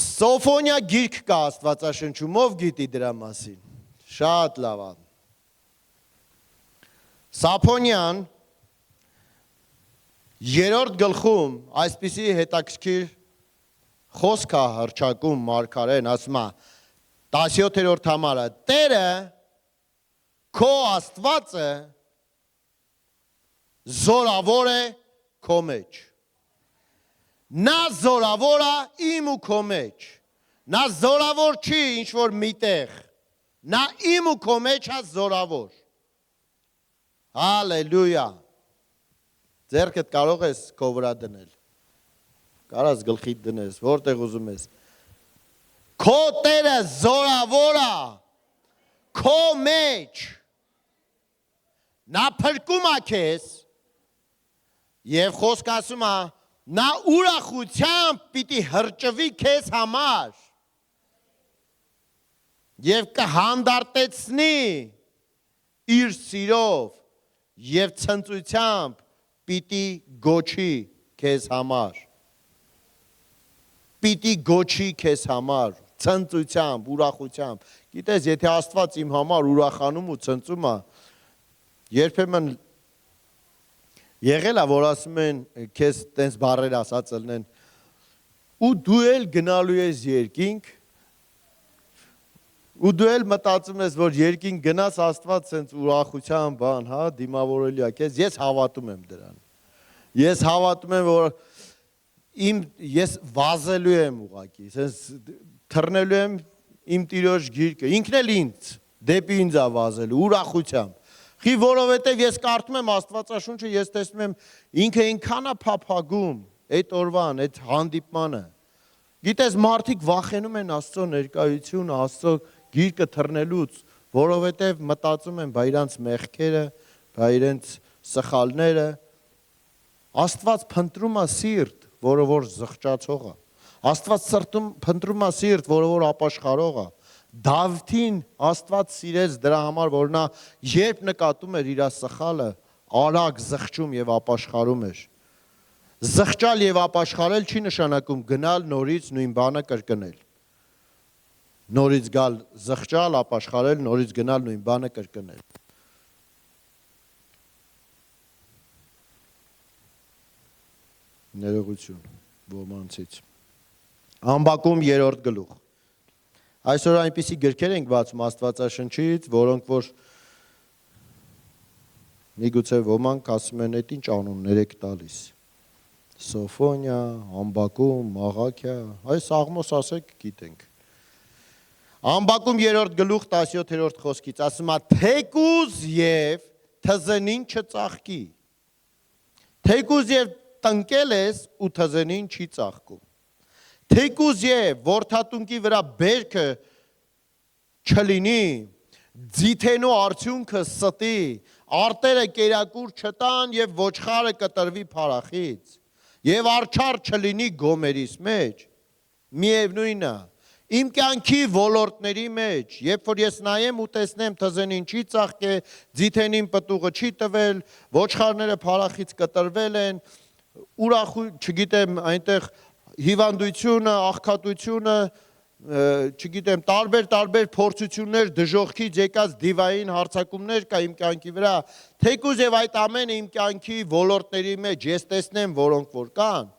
Սոֆոնիա գիրք կա Աստվածաշնչում, ով գիտի դրա մասին։ Շատ լավ է։ Սոֆոնիան երրորդ գլխում այսպիսի հետաքրքիր խոսք է հռչակում մարգարեն, ասում է 17-րդ համարը. Տերը քո Աստվածը զորավոր է քո մեջ։ Նա զորավոր է իմ ու քո մեջ։ Նա զորավոր չի ինչ որ միտեղ։ Նա իմ ու քո մեջ է զորավոր։ Հալելույա։ Ձեռքդ կարող ես քո վրա դնել։ Կարաս գլխիդ դնես, որտեղ ուզում ես։ Քո Տերը զորավոր է քո մեջ։ Նա փրկում է քեզ եւ խոսք ասում է նա ուրախությամբ պիտի հրճվի քեզ համար եւ կհանդարտեցնի իր սիրով եւ ցնծությամբ պիտի գոչի քեզ համար։ Պիտի գոչի քեզ համար, ցնծությամբ, ուրախությամբ։ Գիտես, եթե Աստված իմ համար ուրախանում ու ցնծում է, երբեմն եղել է, որ ասում են քեզ տենց բառեր ասած ելնեն ու դու էլ գնալու ես երկինք ու դու էլ մտածում ես, որ երկինք գնաս Աստված սենց ուրախության բան, հա, դիմավորելի է քեզ, ես հավատում եմ դրան։ Ես հավատում եմ, որ ես վազելու եմ ուղղակի, սենց թռնելու եմ իմ Տիրոջ գիրկը, ինքն էլ ինձ, դեպի ինձ է վազելու, ուրախությամբ։ Խի որովհետև ես կարդում եմ Աստվածաշունչը, ես տեսնում եմ ինքը ինքան է փափագում այդ օրվան, այդ հանդիպմանը։ Գիտես, մարդիկ վախենում են Աստծո ներկայությունը, Աստծո գիրկը թռնելուց, որովհետև մտածում են, բա իրանց մեղքերը, բա իրենց սխալները։ Աստված փնտրում է սիրտ, որը որ զղջացող է։ Աստված փնտրում է սիրտ, որը որ ապաշխարող է։ Դավթին Աստված սիրեց դրա համար, որ նա երբ նկատում էր իր սխալը, արագ զղջում եւ ապաշխարում էր։ Զղջալ եւ ապաշխարել չի նշանակում գնալ նորից նույն բանը կրկնել։ Նորից գալ զղջալ, ապաշխարել, նորից գնալ նույն բանը կրկնել։ Ներողություն ոմանցից։ Ամբակում 3-րդ գլուխ։ Այսօր այնպիսի գրքեր ենք բացում Աստվածաշնչից, որոնք որ միգուցե ոմանք ասում են, այդ ինչ անուններ եք տալիս։ Սոֆոնիա, Ամբակում, Մաղաքիա, այս Աղմոս ասեք գիտենք։ Ամբակում 3-րդ գլուխ 17-րդ խոսքից ասում է. թեկուզ եւ թզենին չծաղկի։ Թեկուզ եւ տնկել ես ու թզենին չի ծաղկում։ Թեկուզ եւ որդատունկի վրա բերքը չլինի, ձիթենու արդյունքը ստի, արտերը կերակուր չտան եւ ոչխարը կտրվի փարախից, եւ արչար չլինի գոմերիս մեջ։ Միևնույնն է, իմ կյանքի ոլորտների մեջ, երբ որ ես նայեմ ու տեսնեմ թզենին չի ծաղկե, ձիթենին պտուղը չի տվել, ոչխարները փարախից կտրվել են, չգիտեմ, այնտեղ հիվանդությունը, աղքատությունը, չգիտեմ, տարբեր փորձություններ, դժոխքից եկած դիվային հարձակումներ կա իմ կյանքի վրա, թեկուզ եւ այդ ամենը իմ կյանքի ոլորտների մեջ ես տեսնեմ, որոնք որ կան,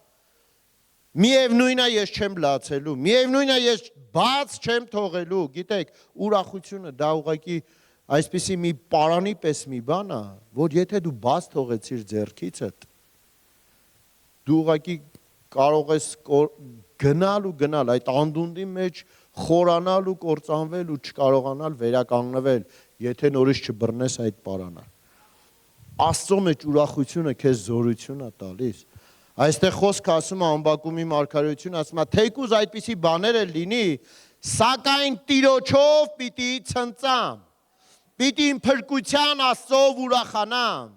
միևնույնն է ես չեմ լացելու, միևնույնն է ես բաց չեմ թողելու, գիտեք, ուրախությունը դա ուղղակի այսպիսի մի պարանի պես մի բան է, որ եթե դու բաց թողեցիր ձեռքիցդ, դու ուղղակի կարող ես գնալ այդ անդունդի մեջ խորանալ ու կործանվել ու չկարողանալ վերականգնվել, եթե նորից չբռնես այդ պարանը։ Աստծո մեջ ուրախությունը քեզ զորություն է տալիս։ Այստեղ խոսքը ասում է Ամբակումի մարգարեությունը, ասում է թեկուզ այդպիսի բաները լինի, սակայն Տիրոջով պիտի ցնծամ, պիտի իմ փրկության Աստծով ուրախանամ,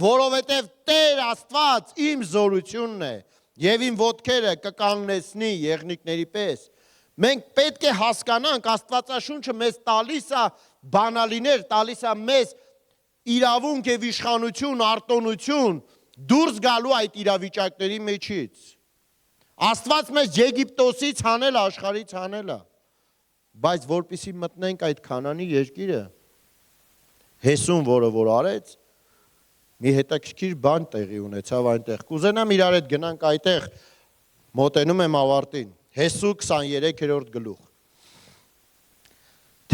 որովհետև Տեր Աստված իմ զորությունն է եւ իմ ոտքերը կկանգնեցնի եղնիկների պես։ Մենք պետք է հասկանանք, Աստվածաշունչը մեզ տալիս է բանալիներ, տալիս է մեզ իրավունք եւ իշխանություն, արտոնություն դուրս գալու այդ իրավիճակների մեջից։ Աստված մեզ Եգիպտոսից հանել, աշխարհից հանել է։ Բայց որպեսզի մտնենք այդ Քանանի երկիրը, Հեսուն, որը որ արեց, մի հետաքրքիր բան տեղի ունեցավ այնտեղ։ Կուզենամ իրար հետ գնանք այդտեղ, մոտենում եմ ավարտին։ Հեսու 23-րդ գլուխ։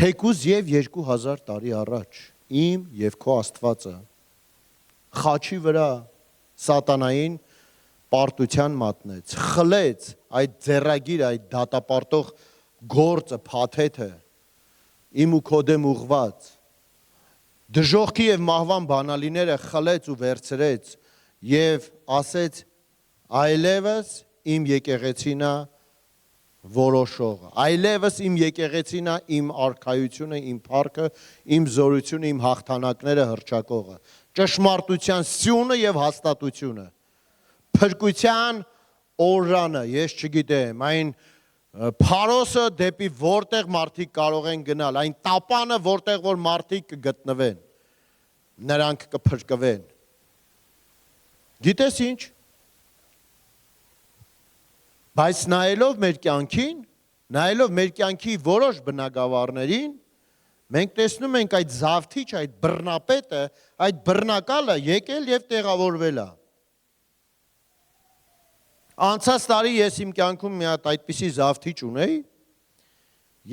Թեկուզ եւ 2000 տարի առաջ իմ եւ քո Աստվածը խաչի վրա սատանային պարտության մատնեց, խլեց այդ ձեռագիր, այդ դատապարտող գործը, փաթեթը, իմ ու քո դեմ ուղված, դժոխքի եւ մահվան բանալիները խլեց ու վերցրեց եւ ասեց այլևս իմ եկեղեցին է որոշողը, այլևս իմ եկեղեցին է իմ արքայությունը, իմ փառքը, իմ զորությունը, իմ հաղթանակները հռչակողը, ճշմարտության սյունը եւ հաստատությունը, փրկության օրրանը, ես չգիտեմ, այն Փարոսը դեպի որտեղ մարդիկ կարող են գնալ, այն տապանը, որտեղ որ մարդիկ կգտնվեն, նրանք կփրկվեն։ Գիտես ինչ? Բայց նայելով մեր կյանքին, նայելով մեր կյանքի որոշ բնագավառներին, Մենք տեսնում ենք այդ զավթիչ, այդ բռնապետը, այդ բռնակալը եկել եւ տեղավորվել է։ Անցած տարի ես իմ կյանքում մի հատ այդպիսի զավթիչ ունեի,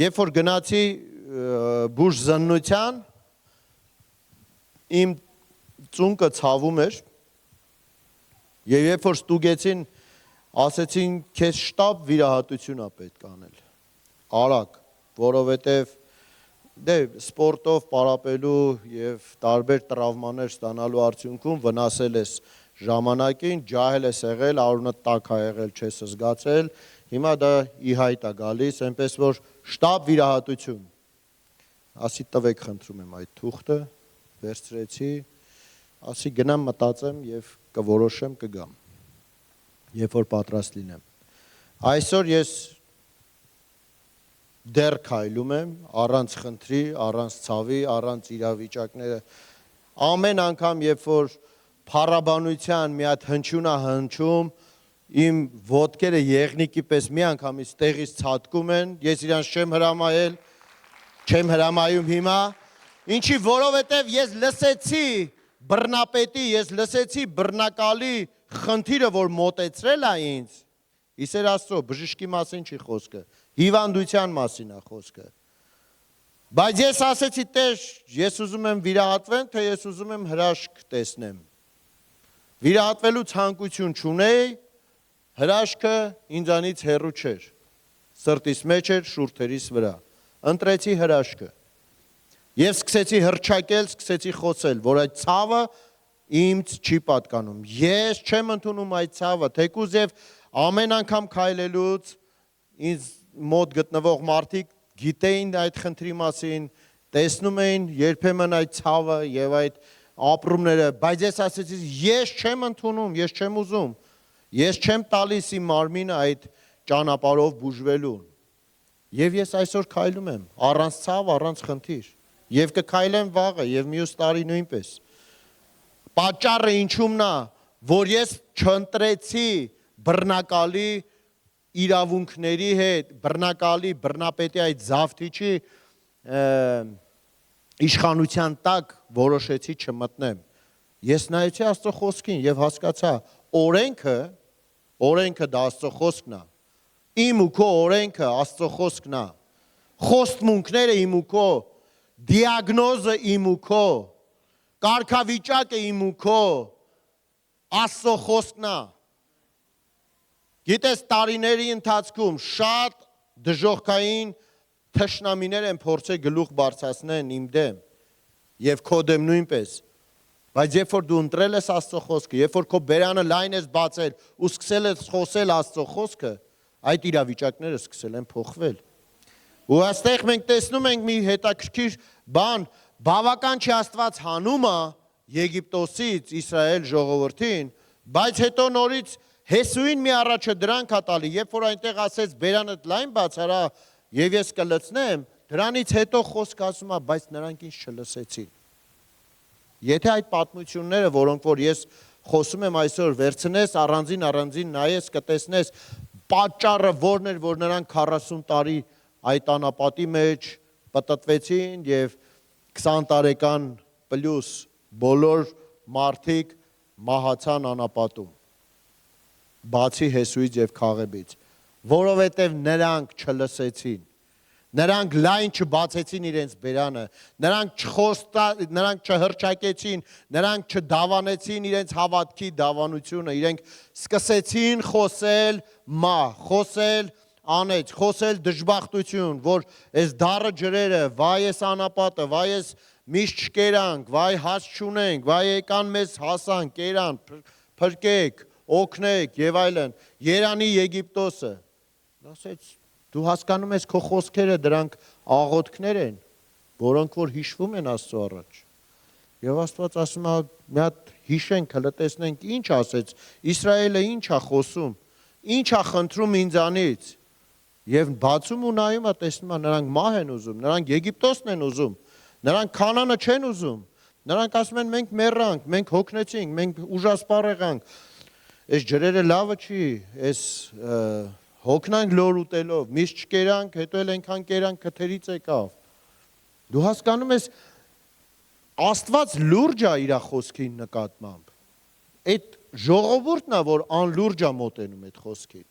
երբ որ գնացի բուժ զննության, իմ ծունկը ցավում էր, եւ երբ որ ստուգեցին, ասեցին քեզ շտապ վիրահատություն է պետք անել։ Արագ, որովհետեւ դե սպորտով պարապելու եւ տարբեր տրավմաներ ստանալու արդյունքում վնասել ես ժամանակին, ջահել ես եղել, արունդ տաք է եղել, չես զգացել, հիմա դա ի հայտ է գալիս, այնպես որ շտապ վիրահատություն։ Ասի տվեք խնդրում եմ այդ թուղթը, վերցրեցի, ասի գնամ մտածեմ եւ կորոշեմ կգամ, երբ որ պատրաստ լինեմ։ Այսօր ես դեռ քայլում եմ, առանց խնդրի, առանց ցավի, առանց իրավիճակները, ամեն անգամ երբ որ փառաբանության մի հատ հնչյուն է հնչում, իմ ոտքերը եղնիկի պես մի անգամից տեղից ցատկում են, ես իրանց չեմ հրամայում հիմա, ինչի որովհետև ես լսեցի բռնապետի, ես լսեցի բռնակալի խնդիրը, որ մոտեցրել է ինձ, իսեր Աստծո, բժշկի մասին չի խոսքը, հիվանդության մասին է խոսքը։ Բայց ես ասեցի, Տեր, ես ուզում եմ վիրահատվեմ, թե ես ուզում եմ հրաշք տեսնեմ։ Վիրահատվելու ցանկություն չունեի, հրաշքը ինձանից հեռու չէր, սրտիս մեջ էր, շուրթերիս վրա, ընտրեցի հրաշքը, և սկսեցի հռչակել, սկսեցի խոսել, որ այդ ցավը ինձ չի պատկանում, ես չեմ ընդունում այդ ցավը, թեկուզ և ամեն անգամ քայլելուց ինձ մոտ գտնվող մարդիկ գիտեին այդ խնդրի մասին, տեսնում էին երբեմն այդ ցավը և այդ ապրումները, բայց ես ասեցի, ես չեմ ընդունում, ես չեմ ուզում, ես չեմ տալիս իմ մարմինը այդ ճանապարհով բուժվելուն։ Եվ ես այսօր քայլում եմ, առանց ցավ, առանց խնդիր, եւ կքայլեմ վաղը, եւ մյուս տարի նույնպես։ Պատճառը ինչումն է, որ ես չընտրեցի բռնակալի իրավունքների հետ, բռնակալի, բռնապետի այդ զավթիչի իշխանության տակ որոշեցի չմտնեմ։ Ես նայեցի Աստծո խոսքին եւ հասկացա, օրենքը դա Աստծո խոսքն է։ Իմ ու քո օրենքը Աստծո խոսքն է։ Խոստմունքները իմ ու քո, դիագնոզը իմ ու քո, կարգավիճակը իմ ու քո, Աստծո խոսքն է։ Գիտես, տարիների ընթացքում շատ դժոխքային թշնամիներ են փորձել գլուխ բարձրացնեն իմ դեմ եւ քո դեմ նույնպես, բայց երբ որ դու ընտրել ես Աստծո խոսքը, երբ որ քո բերանը լայն ես բացել ու սկսել ես խոսել Աստծո խոսքը, այդ իրավիճակները սկսել են փոխվել։ Ու այստեղ մենք տեսնում ենք մի հետաքրքիր բան, բավական չի Աստված հանում է Եգիպտոսից Իսրայել ժողովրդին, բայց հետո նորից Հեսուին մի առաջը դրանք է տալի, երբ որ այնտեղ ասեց բերանդ լայն բացարա եւ ես կլցնեմ, դրանից հետո խոսք ասում է, բայց նրանք ինձ չլսեցին։ Եթե այդ պատմությունները, որոնք որ ես խոսում եմ այսօր, վերցնես առանձին նայես, կտեսնես պատճառը որն էր, որ նրանք 40 տարի այդ անապատի մեջ պտտվեցին եւ 20 տարեկան պլյուս բոլոր մարդիկ մահացան անապատում։ Բացի Հեսուից եւ Քաղեբից, որովհետեւ նրանք չլսեցին, նրանք լայն չբացեցին իրենց բերանը, նրանք չհռչակեցին, նրանք չդավանեցին իրենց հավատքի դավանությունը, իրենք սկսեցին խոսել խոսել անեծ, խոսել դժբախտություն, որ այս դառը ջրերը, վայ ես անապատը, վայ ես միշտ չկերանք, վայ հաս չունենք, վայ եկան մեզ հասան, կերան, փրկեք, օգնեք եւ այլն, Երանի Եգիպտոսը, ասեց, դու հասկանում ես քո խոսքերը դրանք աղոթքներ են, որոնք որ հիշվում են Աստծո առաջ։ Եվ Աստված ասում է, մի հատ հիշենք, հələ տեսնենք ինչ ասեց, Իսրայելը ինչ է խոսում, ինչ է խնդրում ինձանից։ Եվ բացում ու նայում է, տեսնում է, նրանք մահ են ուզում, նրանք Եգիպտոսն են ուզում, նրանք Քանանը չեն ուզում, նրանք ասում են մենք մեռանք, մենք հոգնեցինք, մենք ուժասպառ եղանք, այս ջրերը լավը չի, այս հոգնանք լոր ուտելով, միշտ չկերանք, հետո էլ ենքան կերանք, քթերից եկավ։ Դու հասկանում ես Աստված լուրջ է իր խոսքին նկատմամբ։ Այդ ժողովուրդն է, որ անլուրջ է մոտենում այդ խոսքին։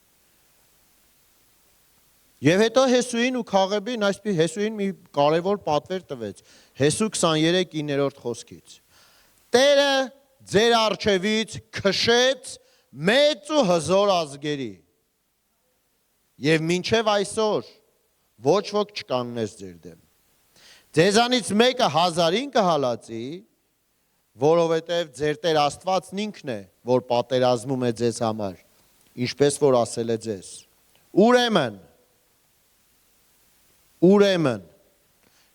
Եվ հետո Հեսուին ու Քաղեբին այսպես Հեսուին մի կարևոր պատվեր տվեց։ Հեսու 23:9 խոսքից։ Տերը ձեր առջևից քշեց մեծ ու հզոր ազգերի։ Եվ մինչև այսօր ոչ ոք չկաննես ձեր դեմ։ Ձեզանից մեկը 1000-ին կհալածի, որովհետև ձեր Տեր Աստվածն ինքն է, որ պատերազմում է ձեզ համար, ինչպես որ ասել է ձեզ։ Ուրեմն,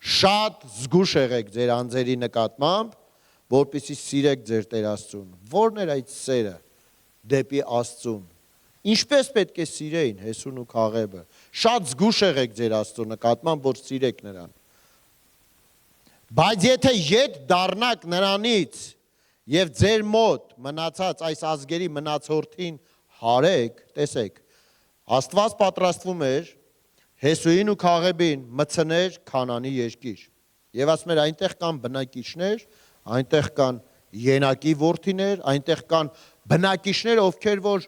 շատ զգուշ եղեք ձեր անձերի նկատմամբ, որպեսզի սիրեք ձեր Տեր Աստծուն։ Ո՞րն էր այդ սերը դեպի Աստծուն։ Ինչպես պետք է սիրեին Հեսուն ու Քաղեբը։ Շատ զգուշ եղեք ձեր Աստծու նկատմամբ, որ սիրեք նրան։ Բայց եթե ետ դառնաք նրանից եւ ձեր մոտ մնացած այս ազգերի մնացորդին հարեք, տեսեք, Աստված պատրաստվում էր Հեսուին ու Քաղեբին մցներ Քանանի երկիր։ Եվ ասում էր այնտեղ կան բնակիչներ, այնտեղ կան ենակի որդիներ, այնտեղ կան բնակիչներ, ովքեր որ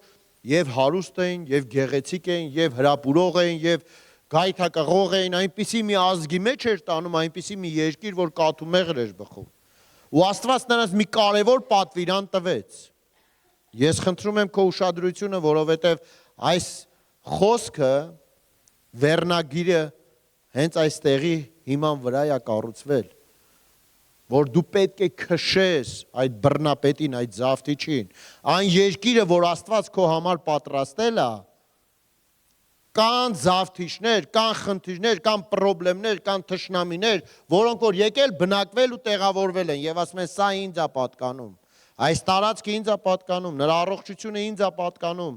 եւ հարուստ էին, եւ գեղեցիկ էին, եւ հրապուրող էին, եւ գայթակղող էին, այնպիսի մի ազգի մեջ էր տանում, այնպիսի մի երկիր, որ կաթումեղր էր բխում։ Ու Աստված նրանց մի կարևոր պատվիրան տվեց։ Ես խնդրում եմ քո ուշադրությունը, որովհետև այս խոսքը վերնագիրը հենց այստեղի հիման վրա է կառուցվել, որ դու պետք է քշես այդ բռնապետին, այդ զավթիչին, այն երկիրը, որ Աստված քո համար պատրաստել է, կան զավթիչներ, կան խնդիրներ, կան պրոբլեմներ, կան թշնամիներ, որոնք որ եկել բնակվել ու տեղավորվել են եւ ասում են սա ինձ է պատկանում, այս տարածքը ինձ է պատկանում, նրա առողջությունը ինձ է պատկանում,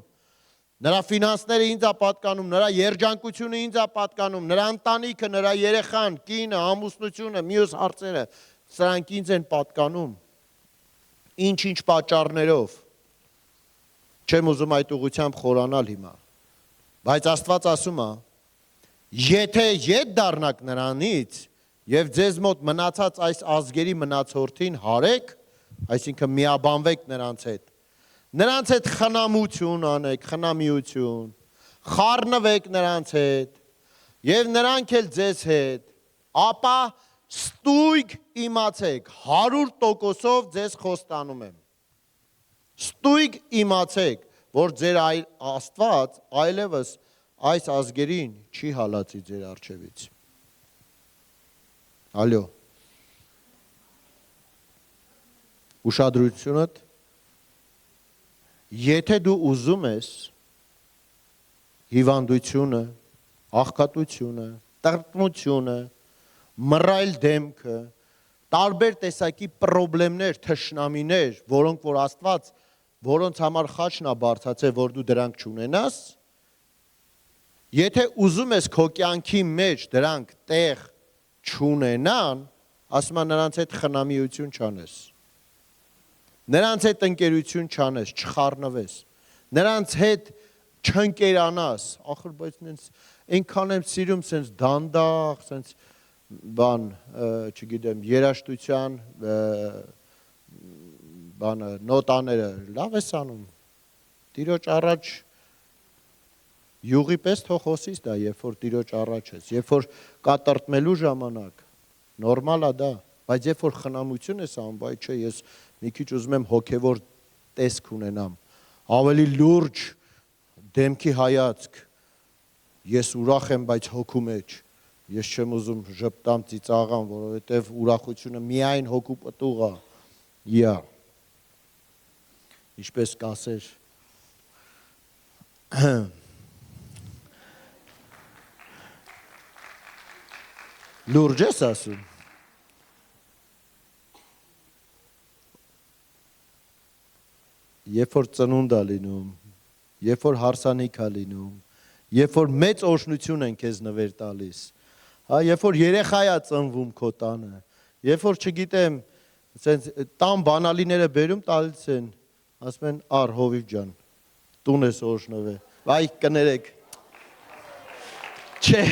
նրա ֆինանսները ինձ է պատկանում, նրա երջանկությունը ինձ է պատկանում, նրա ընտանիքը, նրա երեխան, կինը, ամուսնությունը, մյուս հարցերը, սրանք ինձ են պատկանում։ Ինչ-ինչ պատճառներով։ Չեմ ուզում այդ ուղղությամբ խորանալ հիմա։ Բայց Աստված ասում է, եթե ետ դառնաք նրանից եւ ձեզ մոտ մնացած այս ազգերի մնացորդին հարեք, այսինքն միաբանվեք նրանց հետ խնամություն անեք, խնամիություն, խառնվեք նրանց հետ եւ նրանք էլ ձեզ հետ, ապա ստույգ իմացեք, 100% ձեզ խոստանում եմ։ Ստույգ իմացեք, որ ձեր Աստված այլևս այս ազգերին չի հալածի ձեր առջևից։ Ալյո։ Ուշադրությունդ, եթե դու ուզում ես հիվանդությունը, աղքատությունը, տրտմությունը, մռայլ դեմքը, տարբեր տեսակի պրոբլեմներ, թշնամիներ, որոնք որ Աստված, որոնց համար խաչն է բարձրացել, որ դու դրանք չունենաս, եթե ուզում ես քո կյանքի մեջ դրանք տեղ չունենան, ասում եմ նրանց հետ խնամիություն չանես, նրանց հետ ընկերություն չանես, չխառնվես, նրանց հետ չընկերանաս, ախր բայց այնքան եմ սիրում սենց դանդաղ, սենց բան, չգիտեմ, երաշտության բանը, նոտաները, լավ ես անում, տիրոջ առաջ յուղի պես թող խոսիս դա, երբ որ տիրոջ առաջ ես, երբ որ կատրտմելու ժամանակ, նորմալ է դա, բայց երբ որ խնամություն ես անում, բայց չէ, ես մի քիչ ուզում եմ հոգևոր տեսք ունենամ, ավելի լուրջ դեմքի հայացք, ես ուրախ եմ, բայց հոգու մեջ, ես չեմ ուզում ժպտամ ծիծաղամ, որովհետև ուրախությունը միայն հոգու պտուղ է, ինչպես կասեր, լուրջ ես ասում, երբ որ ծնունդ է լինում, երբ որ հարսանիք է լինում, երբ որ մեծ օրհնություն են քեզ նվեր տալիս, երբ որ երեխա է ծնվում քո տանը, երբ որ չգիտեմ, տան բանալիները բերում տալիս են, ասում են առ Հովիվ ջան, տուն ես օրհնվել, այ կներեք, չէ,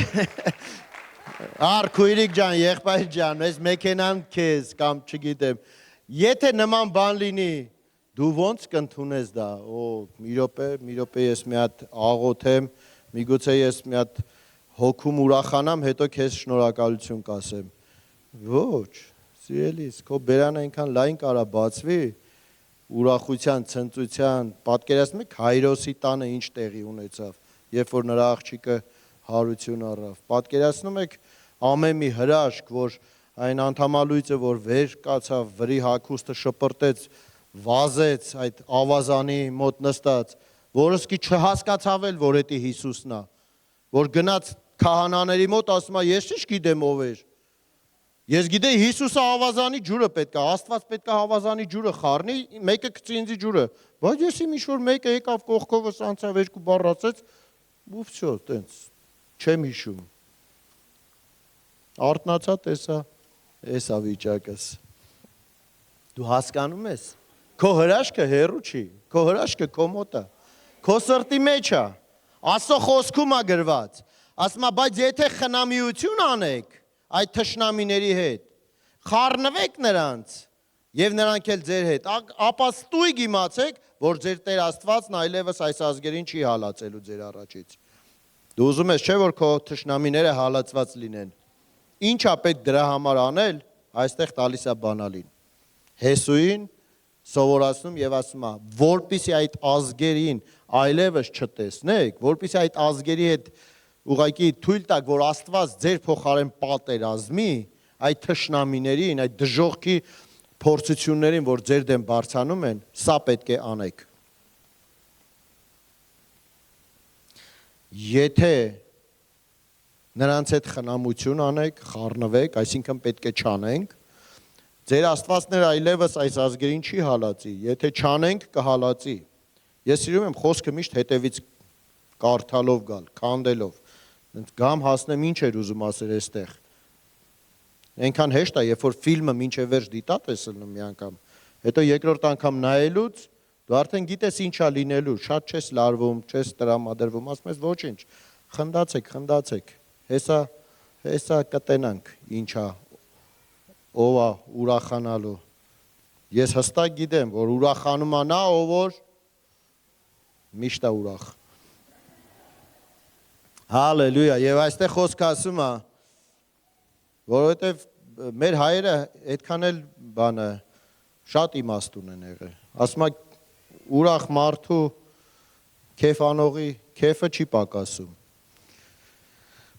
Քույրիկ ջան, եղբայր ջան, այս մեքենան քեզ կամ չգիտեմ։ Եթե նման բան լինի, դու ո՞նց կընդունես դա։ Մի րոպե ես մի հատ աղոթեմ, միգուցե ես մի հատ հոգում ուրախանամ, հետո քեզ շնորհակալություն կասեմ։ Ոչ, սիրելիս, քո բերանը այնքան լայն կարա բացվի, ուրախության, ցնծության, պատկերացնում եք Հայրոսի տանը ինչ տեղի ունեցավ, երբ որ նրա աղջիկը հարություն առավ։ Պատկերացնում եք ամեն մի հրաշք, որ այն անդամալույցը, որ վեր կացավ, վրի հագուստը շպրտեց, վազեց այդ ավազանի մոտ նստած, որը սկի չհասկացավ էլ, որ դա Հիսուսն է, որ գնաց քահանաների մոտ, ասում է, ես ինչ գիտեմ ով էր։ Ես գիտեի Հիսուսը ավազանի ջուրը պետք է, Աստված պետք է ավազանի ջուրը խառնի, մեկը գցի ինձի ջուրը, բայց ես ինչ որ մեկը եկավ կողքովս անցավ երկու բառ ասեց, ու վсё, տենց չեմ հիշում։ Արթնացա, տեսա, էսա վիճակս։ Դու հասկանում ես, քո հրաշքը հեռու չի, քո հրաշքը քո մոտ է, քո սրտի մեջ է, Աստծո խոսքում է գրված, ասում է, բայց եթե խնամիություն անեք այդ թշնամիների հետ, խառնվեք նրանց եւ նրանք էլ ձեր հետ, ապա ստույգ իմացեք, որ ձեր Տեր Աստվածն այլևս այս ազգերին չի հալածելու ձեր առաջից։ Դու ուզում ես չէ որ քո թշնամիները հալածված լինեն։ Ինչ է պետք դրա համար անել, այստեղ տալիս է բանալին։ Հեսուին սովորացնում եւ ասում է, որպիսի այդ ազգերին այլևս չտեսնեք, որպիսի այդ ազգերի հետ ուղղակի թույլ տակ, որ Աստված ձեր փոխարեն պատերազմի, այդ թշնամիներին, այդ դժոխքի փորձություններին, որ ձեր դեմ բարձանում են, սա պետք է անեք։ Եթե նրանց հետ խնամություն անեք, խառնվեք, այսինքն պետք է չանենք, ձեր Աստվածները այլևս այս ազգերին չի հալածի, եթե չանենք կհալածի։ Ես սիրում եմ խոսքը միշտ հետևից կարդալով գալ, քանդելով։ Գամ հասնեմ ինչ էր ուզում ասել այստեղ։ Այնքան հեշտ է, երբ որ ֆիլմը մինչև վերջ դիտած ես լնում մի անգամ, հետո երկրորդ անգամ նայելուց դու արդեն գիտես ինչ է լինելու, շատ չես լարվում, չես տրամադրվում, ասում ես ոչինչ, խնդացեք, հեսա կտենանք ինչա, ով է ուրախանալու։ Ես հստակ գիտեմ, որ ուրախանում է նա, ով որ միշտ է ուրախ։ Հալելույա, եւ այստեղ խոսքը ասում է, որովհետեւ մեր հայերը այդքան էլ բանը շատ իմաստ ունեն եղել։ Ասում է ուրախ մարդու քեֆ անողի քեֆը չի պակասում։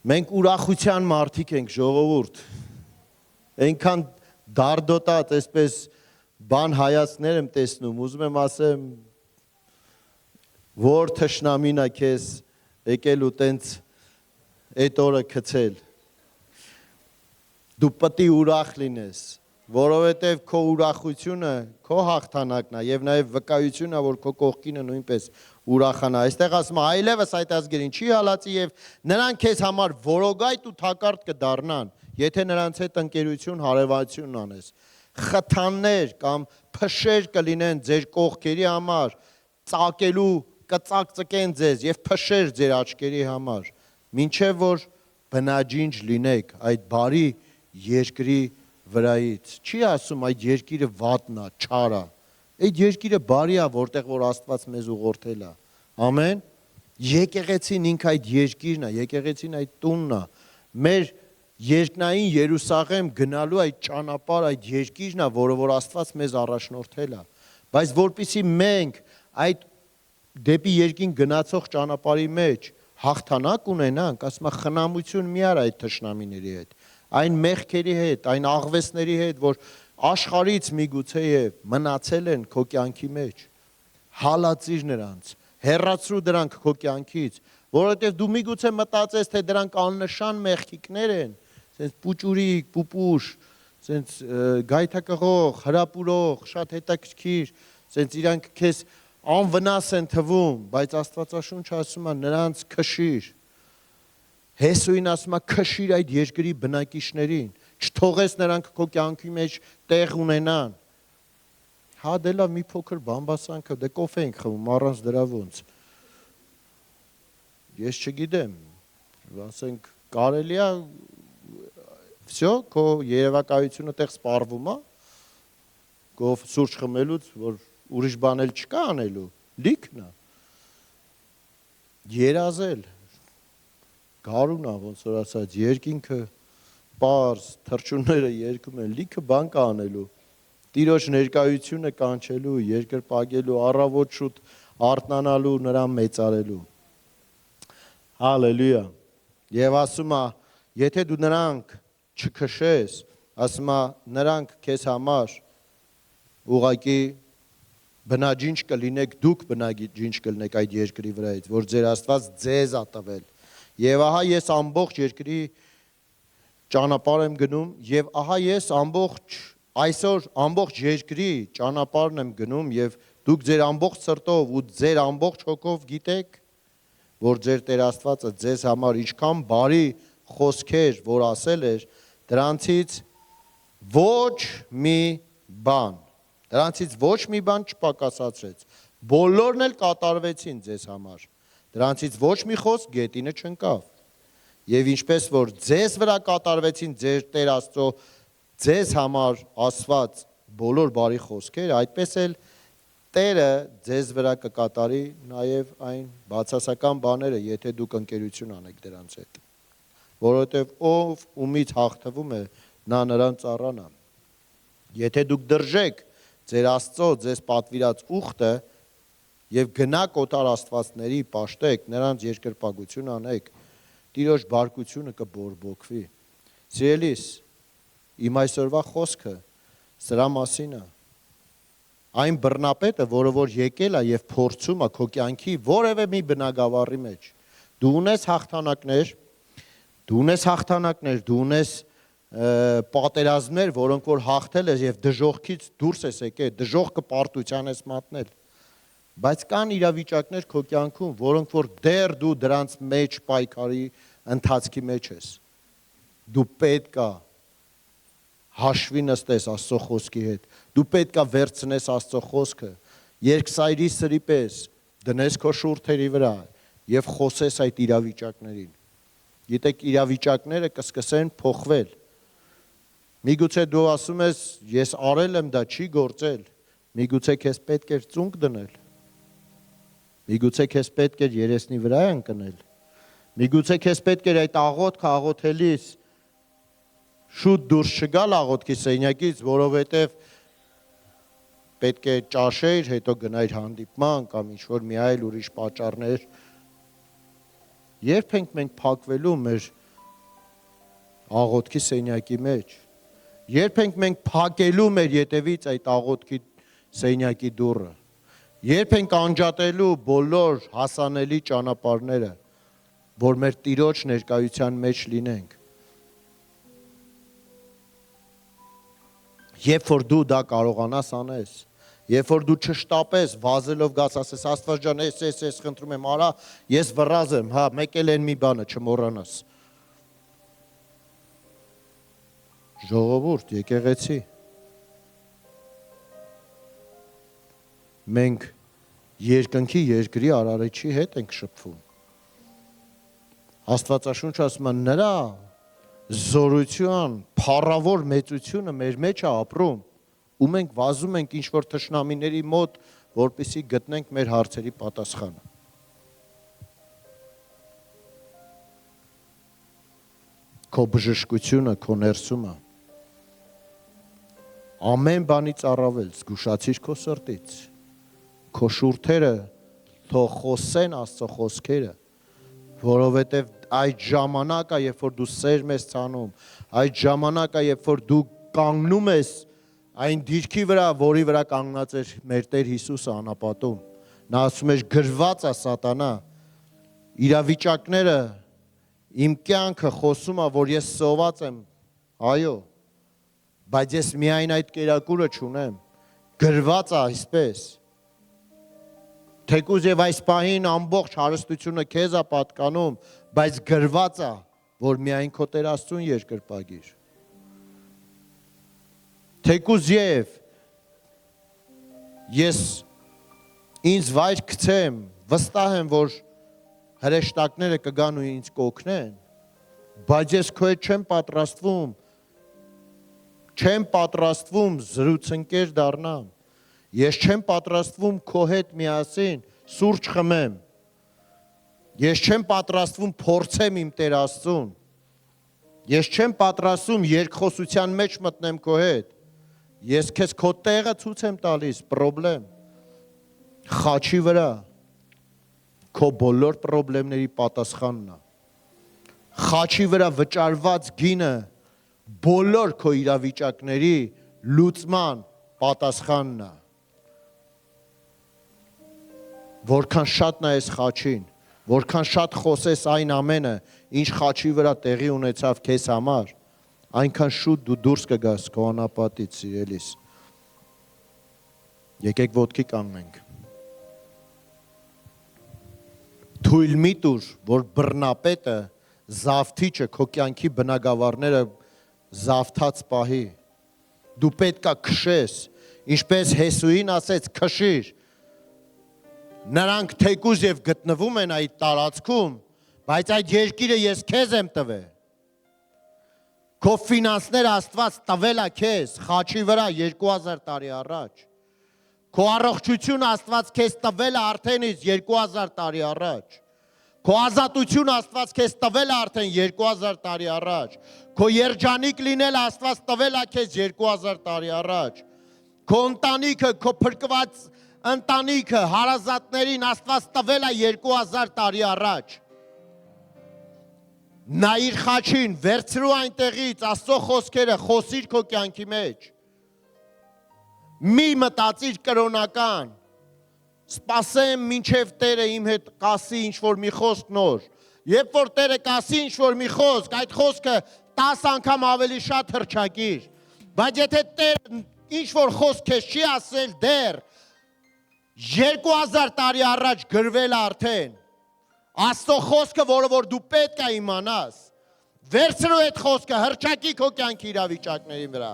Մենք ուրախության մարդիկ ենք, ժողովուրդ։ Այնքան դարդոտած, այսպես բան հայացքներ եմ տեսնում, ուզում եմ ասեմ, որ թշնամին է քեզ եկել ու տենց այդ օրը գցել։ Դու պետք է ուրախ լինես, որովհետև քո ուրախությունը քո հաղթանակն է եւ նաեւ վկայությունն է, որ քո կողքինը նույնպես ուրախանա։ Այստեղ ասում է այլևս այդ ազգերին չի հալածի եւ նրանք քեզ համար որոգայթ ու թակարդ կդառնան, եթե նրանց հետ ընկերություն, հարևանություն անես։ Խթաններ կամ փշեր կլինեն ձեր կողքերի համար, ծակելու կծակծկեն ձեզ եւ փշեր ձեր աչքերի համար, մինչեւ որ բնաջինջ լինեք այդ բարի երկրի վրայից։ Չի ասում այդ երկիրը վատն է, չար է։ Այդ երկիրը բարի է, որտեղ որ Աստված մեզ ուղղորդել է։ Ամեն։ Եկեղեցին ինքը այդ երկիրն է, եկեղեցին այդ տունն է։ Մեր երկնային Երուսաղեմ գնալու այդ ճանապարհ, այդ երկիրն է, որը որ Աստված մեզ առաջնորդել է։ Բայց որpիսի մենք այդ դեպի երկին գնացող ճանապարհի մեջ հաղթանակ ունենանք, ասում է խնամություն մի արա այդ թշնամիների հետ, այն մեղքերի հետ, այն աղվեսների հետ, որ աշխարհից միգուցե եւ մնացել են քո կյանքի մեջ, հալածիր նրանց, հեռացրու դրանք քո կյանքից, որովհետեւ դու միգուցե մտածես, թե դրանք աննշան մեղքիկներ են, ասենց պուճուրիկ, պուպուշ, ասենց գայթակղող, հրապուրող, շատ հետաքրքիր, ասենց իրանք քեզ անվնաս են թվում, բայց Աստվածաշունչը ասում է նրանց քշիր։ Հեսուին ասում է քշիր այդ երկրի բնակիչներին, չթողես նրանք քո կյանքի մեջ տեղ ունենան։ Հա դե լավ մի փոքր բամբասանքը, դե կոֆե ենք խմում, առանց դրա ոնց։ Ես չգիտեմ, ասենք կարելի է Всё, քո երևակայությունը տեղ սպառվում է, քո սուրճ խմելուց, որ ուրիշ բան էլ չկա անելու, լիքն է։ Երազել, գարուն է, ոնց որ ասած, երկինքը պարզ, թռչունները երգում են, լիքը բան կա անելու։ Տիրոջ ներկայությունը կանչելու, երկրպագելու, առավոտ շուտ արթնանալու, նրան մեծարելու։ Հալելույա։ Եվ ասում է, եթե դու նրանք չքշես, ասում է, նրանք քեզ համար ուղղակի բնաջինջ կլինեք, դուք բնաջինջ կլինեք այդ երկրի վրայից, որ ձեր Աստված ձեզ ա տվել։ Եվ ահա ես ամբողջ երկրի ճանապարհ եմ գնում, եւ ահա ես այսօր ամբողջ երկրի ճանապարհն եմ գնում, եւ դուք ձեր ամբողջ սրտով ու ձեր ամբողջ հոգով գիտեք, որ ձեր Տեր Աստվածը ձեզ համար ինչքան բարի խոսքեր, որ ասել էր, դրանցից ոչ մի բան չպակասացրեց, բոլորն էլ կատարվեցին ձեզ համար, դրանցից ոչ մի խոսք գետինը չընկավ, եւ ինչպես որ ձեզ վրա կատարվեցին ձեր Տեր Աստծո ձեզ համար ասված բոլոր բարի խոսքեր, այդպես էլ Տերը ձեզ վրա կկատարի նաև այն բացասական բաները, եթե դուք ընկերություն անեք դրանց հետ, որովհետև ով ումից հաղթվում է, նա նրան ծառանա։ Եթե դուք դրժեք ձեր Աստծո ձեզ պատվիրած ուխտը եւ գնաք օտար աստվածների պաշտեք, նրանց երկրպագություն անեք, Տիրոջ բարկությունը կբորբոքվի։ Սիրելիս, իմ այսօրվա խոսքը սրա մասին է։ Այն բռնապետը, որը որ եկել է եւ փորձում է քո կյանքի որևէ մի բնագավառի մեջ, դու ունես հաղթանակներ, դու ունես պատերազմներ, որոնք որ հաղթել ես եւ դժողքից դուրս ես եկել, դժողքը պարտության ես մատնել, բայց կան իրավիճակներ քո կյանքում, որոնք որ դեռ դու դրանց մեջ պայքարի ընթացքի մեջ ես, դու պետք է հաշվի նստես Աստծո խոսքի հետ, դու պետք է վերցնես Աստծո խոսքը, երկսայրի սրի պես դնես քո շուրթերի վրա եւ խոսես այդ իրավիճակներին։ Գիտեք, իրավիճակները կսկսեն փոխվել։ Միգուցե դու ասում ես, ես արել եմ դա, չի գործել։ Միգուցե քեզ պետք էր ծունկ դնել։ Միգուցե քեզ պետք էր երեսնի վրա ընկնել։ Միգուցե քեզ պետք էր այդ աղոթքը աղոթելիս շուտ դուրս չգալ աղոթքի սենյակից, որովհետև պետք է ճաշեիր, հետո գնայր հանդիպման կամ ինչ-որ մի այլ ուրիշ պատճառներ։ Երբ ենք մենք փակվելու մեր աղոթքի սենյակի մեջ, երբ ենք մենք փակելու մեր ետևից այդ աղոթքի սենյակի դուռը, երբ ենք անջատելու բոլոր հասանելի ճանապարհները, որ մեր Տիրոջ ներկայության մեջ լինենք, երբ որ դու դա կարողանաս անես, երբ որ դու չշտապես, վազելով գաս ասես, Աստված ջան, ես խնդրում եմ, արա, ես վռազ եմ, հա, մեկ էլ են մի բանը չմոռանաս։ Ժողովուրդ, եկեղեցի։ Մենք երկնքի երկրի արարիչի հետ ենք շփվում։ Աստվածաշունչը ասում է, նրա զորություն, փառավոր մեծությունը մեր մեջ է ապրում, ու մենք վազում ենք ինչ-որ թշնամիների մոտ, որպեսզի գտնենք մեր հարցերի պատասխանը։ Քո բժշկությունը, քո ներսումը, ամեն բանից առավել զգուշացիր քո սրտից, քո շուրթերը թող խոսեն Աստծո խոսքերը, որովհետև այդ ժամանակը, երբ որ դու սերմ ես ցանում, այդ ժամանակը, երբ որ դու կանգնում ես այն դիրքի վրա, որի վրա կանգնած էր մեր Տեր Հիսուսը անապատում, նա ասում էր գրված է սատանա, իրավիճակները իմ կյանքը խոսում է, որ ես սոված եմ, այո, բայց ես միայն այդ կերակուրը չունեմ, գրված է այսպես, թեկուզ եւ այս պահին ամբողջ հարստությունը քեզ է պատկանում, բայց գրված է, որ միայն քո Տեր Աստծուն երկրպագիր։ Թեկուզ եւ ես ինձ վայր գցեմ, վստահ եմ, որ հրեշտակները կգան ու ինձ կօգնեն, բայց ես քո հետ չեմ պատրաստվում չեմ պատրաստվում զրուցընկեր դառնամ։ Ես չեմ պատրաստվում քո հետ միասին սուրճ խմեմ։ Ես չեմ պատրաստվում փորձեմ իմ Տեր Աստծուն։ Ես չեմ պատրաստվում երկխոսության մեջ մտնեմ քո հետ։ Ես քեզ քո տեղը ցույց եմ տալիս, պրոբլեմ։ Խաչի վրա քո բոլոր պրոբլեմների պատասխանն է։ Խաչի վրա վճարված գինը բոլոր քո իրավիճակների լուծման պատասխանն է։ Որքան շատ նայես խաչին, որքան շատ խոսես այն ամենը, ինչ խաչի վրա տեղի ունեցավ քեզ համար, այնքան շուտ դու դուրս կգաս քո անապատից, սիրելիս։ Եկեք ոտքի կանգնենք։ Թույլ մի տուր, որ բռնապետը, զավթիչը քո կյանքի բնագավառները զավթած պահի։ Դու պետք է քշես, ինչպես Հեսուին ասեց, քշիր։ Նրանք թեկուզ եւ գտնվում են այդ տարածքում, բայց այդ երկիրը ես քեզ եմ տվել։ Քո ֆինանսները Աստված տվել է քեզ խաչի վրա 2000 տարի առաջ։ Քո առողջությունը Աստված քեզ տվել է արդեն 2000 տարի առաջ։ Քո ազատությունը Աստված քեզ տվել է արդեն 2000 տարի առաջ։ Քո երջանիկ լինելը Աստված տվել է քեզ 2000 տարի առաջ։ Քո ընտանիքը, քո փրկված ընտանիքը, հարազատներին Աստված տվել է 2000 տարի առաջ։ Նայիր խաչին, վերցրու այնտեղից Աստծո խոսքերը, խոսիր քո կյանքի մեջ։ Մի մտածիր կրոնական։ Սպասեմ մինչև Տերը իմ հետ կասի ինչ-որ մի խոսք նոր։ Երբ որ Տերը կասի ինչ-որ մի խոսք, այդ խոսքը 10 անգամ ավելի շատ հռչակիր։ Բայց եթե Տերը ինչ-որ խոսք քեզ չի ասել դեռ 2000 տարի առաջ գրվել է արդեն, Աստծո խոսքը, որը որ դու պետք է իմանաս, վերցրու այդ խոսքը, հռչակի քո կյանքի իրավիճակների վրա։